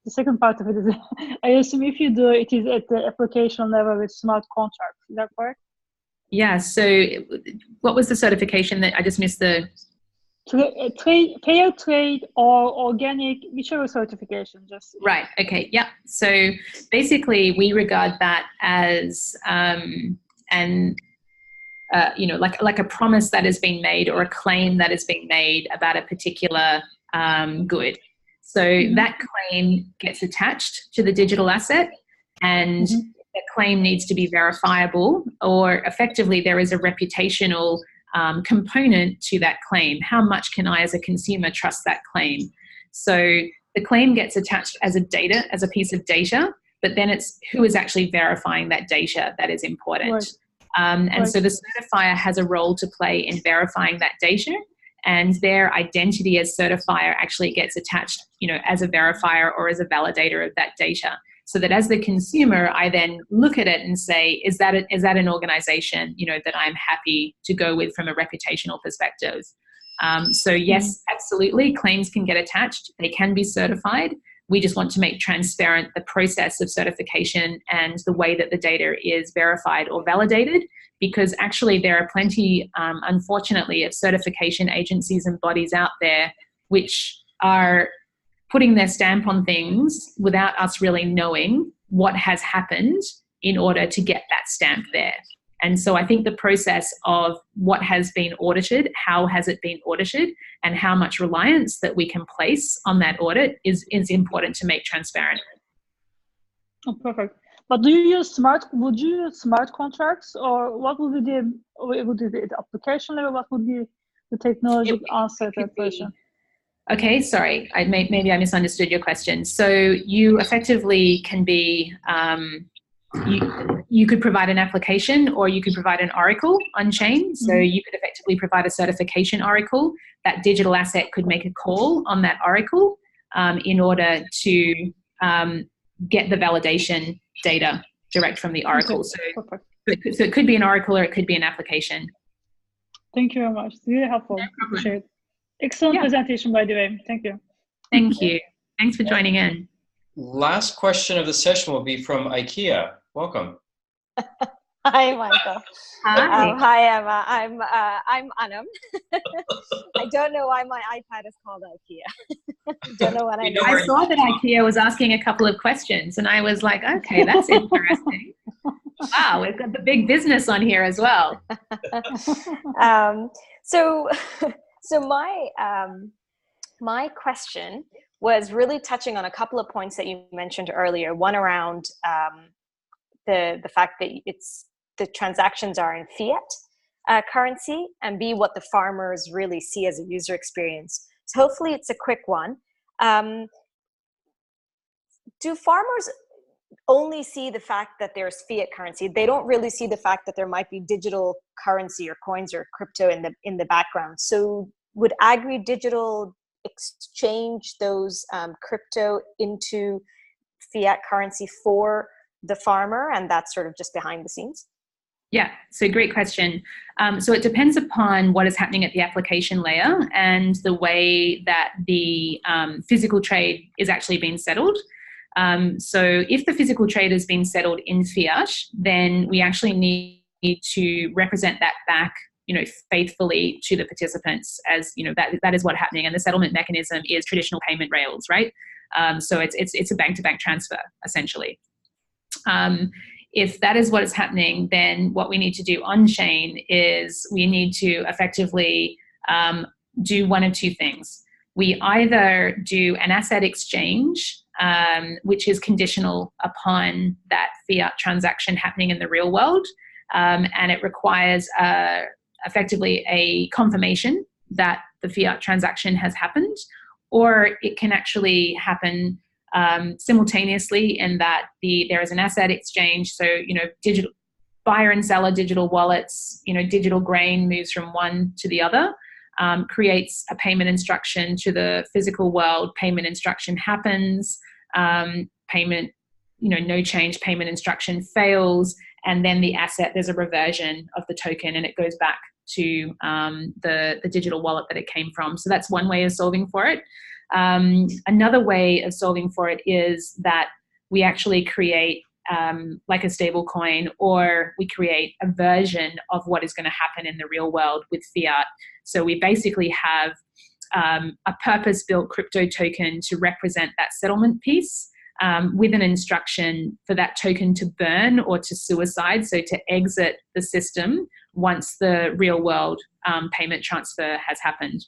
the second part of it is, I assume if you do, it is at the application level with smart contracts. Is that correct? Yeah. So what was the certification that I just missed the? Fair trade or organic, whichever certification. Just Right. Okay. Yeah. So basically, we regard that as like a promise that has been made or a claim that has been made about a particular good. So that claim gets attached to the digital asset, and the claim needs to be verifiable, or effectively there is a reputational component to that claim. How much can I as a consumer trust that claim? So the claim gets attached as a piece of data, but then it's who is actually verifying that data that is important. Right. So the certifier has a role to play in verifying that data, and their identity as certifier actually gets attached, as a verifier or as a validator of that data. So that as the consumer, I then look at it and say, is that an organization, that I'm happy to go with from a reputational perspective? So yes, absolutely, claims can get attached. They can be certified. We just want to make transparent the process of certification and the way that the data is verified or validated, because actually there are plenty, unfortunately, of certification agencies and bodies out there which are putting their stamp on things without us really knowing what has happened in order to get that stamp there. And so I think the process of what has been audited, how has it been audited, and how much reliance that we can place on that audit is important to make transparent. Oh, perfect. But would you use smart contracts, or what would be the application level? What would be the technology answer to that question? Okay, sorry, maybe I misunderstood your question. So you effectively can be, you could provide an application, or you could provide an oracle on chain. So you could effectively provide a certification oracle. That digital asset could make a call on that oracle in order to get the validation data direct from the oracle. Okay. So it could be an oracle or it could be an application. Thank you very much. It's really helpful. Appreciate it. Excellent presentation, by the way. Thank you. Thank you. Thanks for joining in. Last question of the session will be from IKEA. Welcome. Hi, Michael. Hi. Hi, Emma. I'm Anam. I don't know why my iPad is called IKEA. Don't know what I saw that IKEA was asking a couple of questions, and I was like, okay, that's interesting. Wow, we've got the big business on here as well. So my question was really touching on a couple of points that you mentioned earlier. One around the fact that the transactions are in fiat currency, and B, what the farmers really see as a user experience. So hopefully it's a quick one. Do farmers only see the fact that there's fiat currency? They don't really see the fact that there might be digital currency or coins or crypto in the background. So would AgriDigital exchange those crypto into fiat currency for the farmer, and that's sort of just behind the scenes? Yeah, so great question. So it depends upon what is happening at the application layer and the way that the physical trade is actually being settled. So if the physical trade has been settled in fiat, then we actually need to represent that back, faithfully to the participants, as that is what's happening. And the settlement mechanism is traditional payment rails, right? So it's a bank-to-bank transfer essentially. If that is what is happening, then what we need to do on chain is we need to effectively do one of two things. We either do an asset exchange, which is conditional upon that fiat transaction happening in the real world, and it requires effectively a confirmation that the fiat transaction has happened, or it can actually happen simultaneously in that there is an asset exchange. So, digital buyer and seller digital wallets, digital grain moves from one to the other, creates a payment instruction to the physical world. Payment instruction happens, payment, no change, payment instruction fails. And then the asset, there's a reversion of the token and it goes back to the digital wallet that it came from. So that's one way of solving for it. Another way of solving for it is that we actually create like a stable coin, or we create a version of what is going to happen in the real world with fiat. So we basically have a purpose-built crypto token to represent that settlement piece, with an instruction for that token to burn or to suicide, so to exit the system once the real world payment transfer has happened.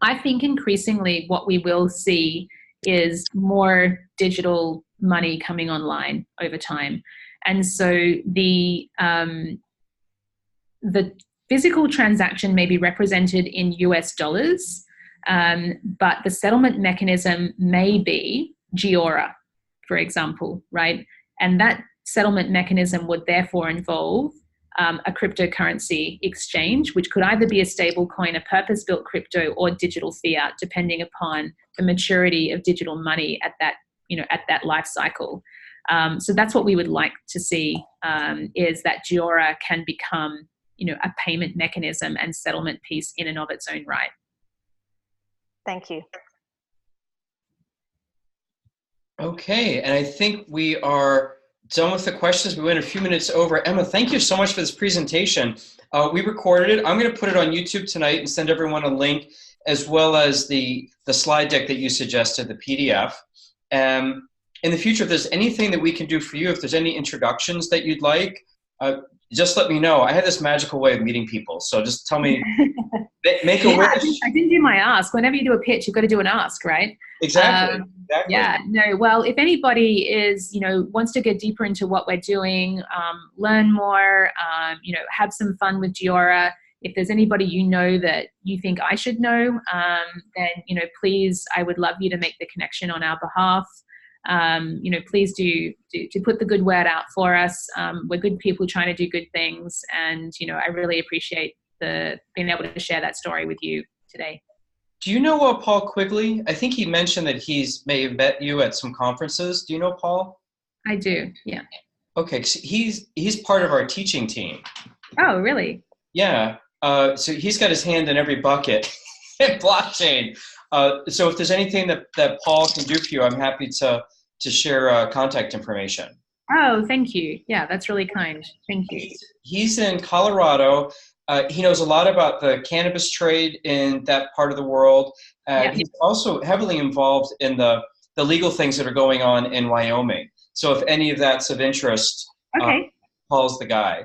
I think increasingly what we will see is more digital money coming online over time. And so the physical transaction may be represented in US dollars, but the settlement mechanism may be Giora, for example, right? And that settlement mechanism would therefore involve a cryptocurrency exchange, which could either be a stable coin, a purpose-built crypto, or digital fiat, depending upon the maturity of digital money at that life cycle. So that's what we would like to see, is that Giora can become, a payment mechanism and settlement piece in and of its own right. Thank you. Okay, and I think we are done with the questions. We went a few minutes over. Emma, thank you so much for this presentation. We recorded it. I'm going to put it on YouTube tonight and send everyone a link, as well as the slide deck that you suggested, the PDF. In the future, if there's anything that we can do for you, if there's any introductions that you'd like, just let me know. I have this magical way of meeting people, so just tell me, make a wish. I didn't do my ask. Whenever you do a pitch, you've got to do an ask, right? Exactly. Exactly. Yeah, no, well, if anybody is, wants to get deeper into what we're doing, learn more, have some fun with Giora. If there's anybody that you think I should know, then, please, I would love you to make the connection on our behalf. Please do put the good word out for us. We're good people trying to do good things. And, I really appreciate being able to share that story with you today. Do you know Paul Quigley? I think he mentioned that may have met you at some conferences. Do you know Paul? I do, yeah. Okay, so he's part of our teaching team. Oh, really? Yeah. So he's got his hand in every bucket in blockchain. So if there's anything that Paul can do for you, I'm happy to share contact information. Oh, thank you. Yeah, that's really kind. Thank you. He's in Colorado. He knows a lot about the cannabis trade in that part of the world. Yeah. He's also heavily involved in the legal things that are going on in Wyoming. So if any of that's of interest, okay. Paul's the guy.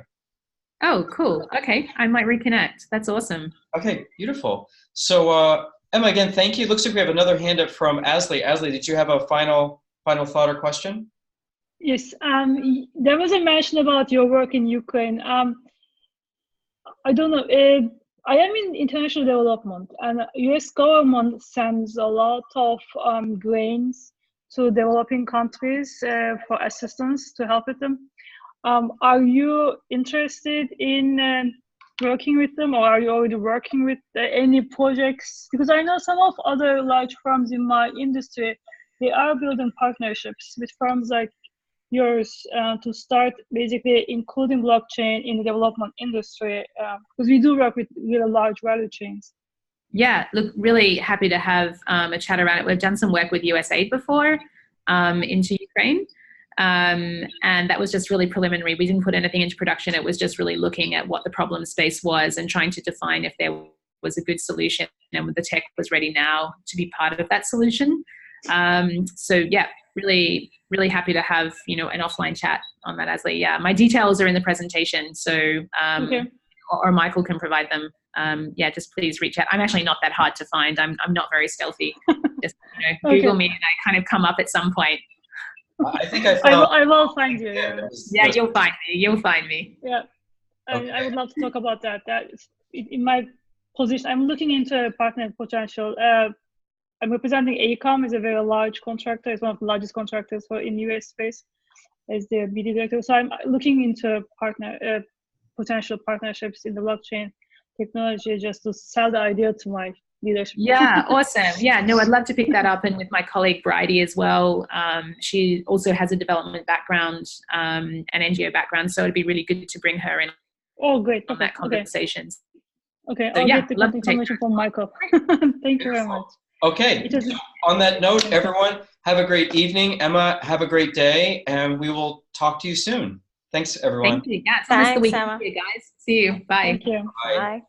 Oh, cool. Okay, I might reconnect. That's awesome. Okay, beautiful. So Emma, again, thank you. Looks like we have another hand up from Asli. Asli, did you have a final thought or question? Yes. There was a mention about your work in Ukraine. I don't know. I am in international development, and U.S. government sends a lot of grains to developing countries for assistance to help with them. Are you interested in working with them, or are you already working with any projects? Because I know some of other large firms in my industry, they are building partnerships with firms like yours to start basically including blockchain in the development industry, because we do work with really large value chains. Yeah, look, really happy to have a chat around it. We've done some work with USAID before into Ukraine. And that was just really preliminary. We didn't put anything into production. It was just really looking at what the problem space was and trying to define if there was a good solution and the tech was ready now to be part of that solution. So yeah, really, really happy to have, an offline chat on that, Asli. Yeah, my details are in the presentation. So, okay. or Michael can provide them. Yeah, just please reach out. I'm actually not that hard to find. I'm not very stealthy. Just Google me and I kind of come up at some point. I think I will find you. Yeah, you'll find me. You'll find me. Yeah, okay. I would love to talk about that. That is, in my position, I'm looking into partner potential. I'm representing AECOM, is a very large contractor. It's one of the largest contractors in US space as the BD director. So I'm looking into potential partnerships in the blockchain technology just to sell the idea to my leadership. Yeah, awesome. Yeah, no, I'd love to pick that up, and with my colleague Bridie as well. She also has a development background, an NGO background, so it'd be really good to bring her in. Oh, great. On that conversations. Okay, so, I'll yeah, get the contact information from Michael. Thank you very much. Okay, on that note, everyone, Have a great evening. Emma, have a great day, and we will talk to you soon. Thanks, everyone. Thank you. Yeah, it's almost the Thanks, weekend Emma. here, guys. See you. Bye. Thank you. Bye. Bye.